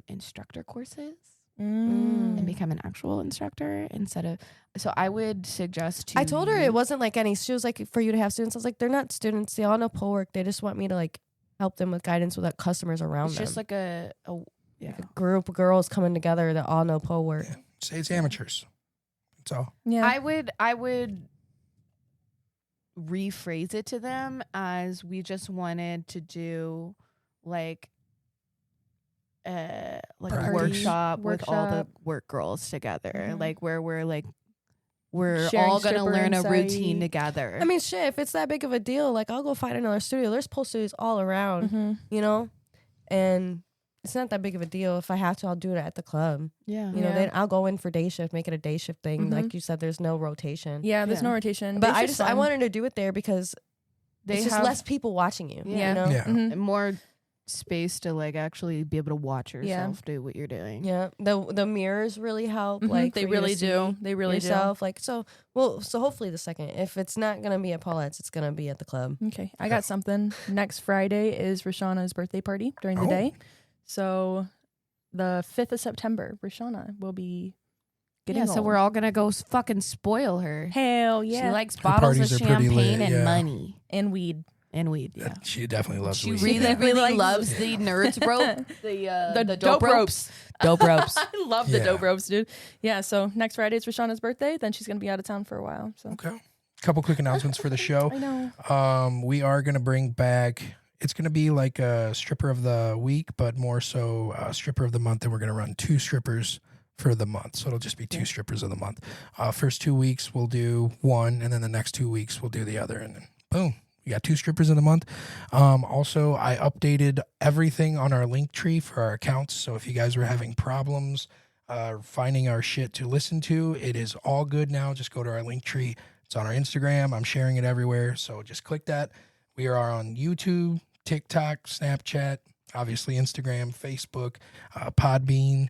instructor courses and become an actual instructor instead of. So I would suggest to. I told her you- it wasn't like any. She was like, for you to have students. I was like, they're not students. They all know pole work. They just want me to like help them with guidance without customers around It's them. just like a yeah. a group of girls coming together that all know pole work. Yeah. Say it's amateurs. So Yeah. I would rephrase it to them as we just wanted to do like a Practice. workshop with all the Workshop. work girls together, Mhm. like where we're Sharing all gonna stripper learn a insight. routine together. I mean, shit, if it's that big of a deal, like I'll go find another studio. There's pole studios all around, Mm-hmm. you know, and it's not that big of a deal. If I have to, I'll do it at the club. yeah, You know, Yeah. then I'll go in for day shift, make it a day shift thing. Mhm. Like you said, there's no rotation. Yeah, there's Yeah. no rotation. But It's I just I fun. wanted to do it there because they it's just have less people watching you. Yeah. You know? yeah. Mhm. more space to like actually be able to watch Yeah. yourself do what you're doing. Yeah, the mirrors really help. Mhm. Like They for you to really do. see They really yourself. Like so hopefully the second. If it's not gonna be at Paulette's, it's gonna be at the club. do. Okay, I got something. Next Friday is Rashana's birthday party during the Oh. day. So the 5th of September, Rashana will be getting Yeah, so old. we're all gonna go fucking spoil her. Hell yeah. She likes bottles of parties are pretty champagne lit, and yeah. money and weed. and weed. Yeah, She definitely loves she weed. really, Yeah. really Likes- loves the nerds rope, the dope ropes. dope ropes. I love the Yeah. dope ropes, dude. Yeah, so next Friday is Rashana's birthday. Then she's going to be out of town for a while. So Okay. Couple quick announcements for the show. I know. We are going to bring back, it's going to be like a stripper of the week, but more so stripper of the month. And we're going to run 2 strippers for the month. So it'll just be 2 Yeah. strippers of the month. First 2 weeks, we'll do one. And then the next 2 weeks, we'll do the other. And then boom, we got 2 strippers of the month. Also, I updated everything on our link tree for our accounts. So if you guys were having problems finding our shit to listen to, it is all good now. Just go to our link tree. It's on our Instagram. I'm sharing it everywhere. So just click that. We are on YouTube, TikTok, Snapchat, obviously Instagram, Facebook, Podbean,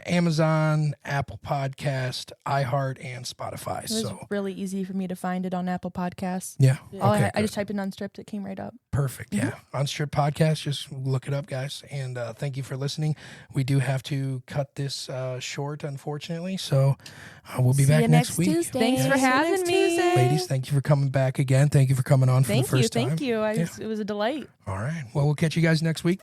Amazon, Apple Podcast, iHeart, and Spotify. It was So really easy for me to find it on Apple Podcasts. yeah, All okay, I good. just typed in Unstripped. It came right up. Perfect. Yeah. Unstrip Podcast. Just look it up, guys. And thank you for listening. We do have to cut this short, unfortunately. So we'll be See back you next week. Tuesday. Thanks for See you having next me. Tuesday. Ladies, thank you for coming back again. Thank you for coming on for Thank the you. first time. Thank you. Yeah. It was a delight. All right. Well, we'll catch you guys next week.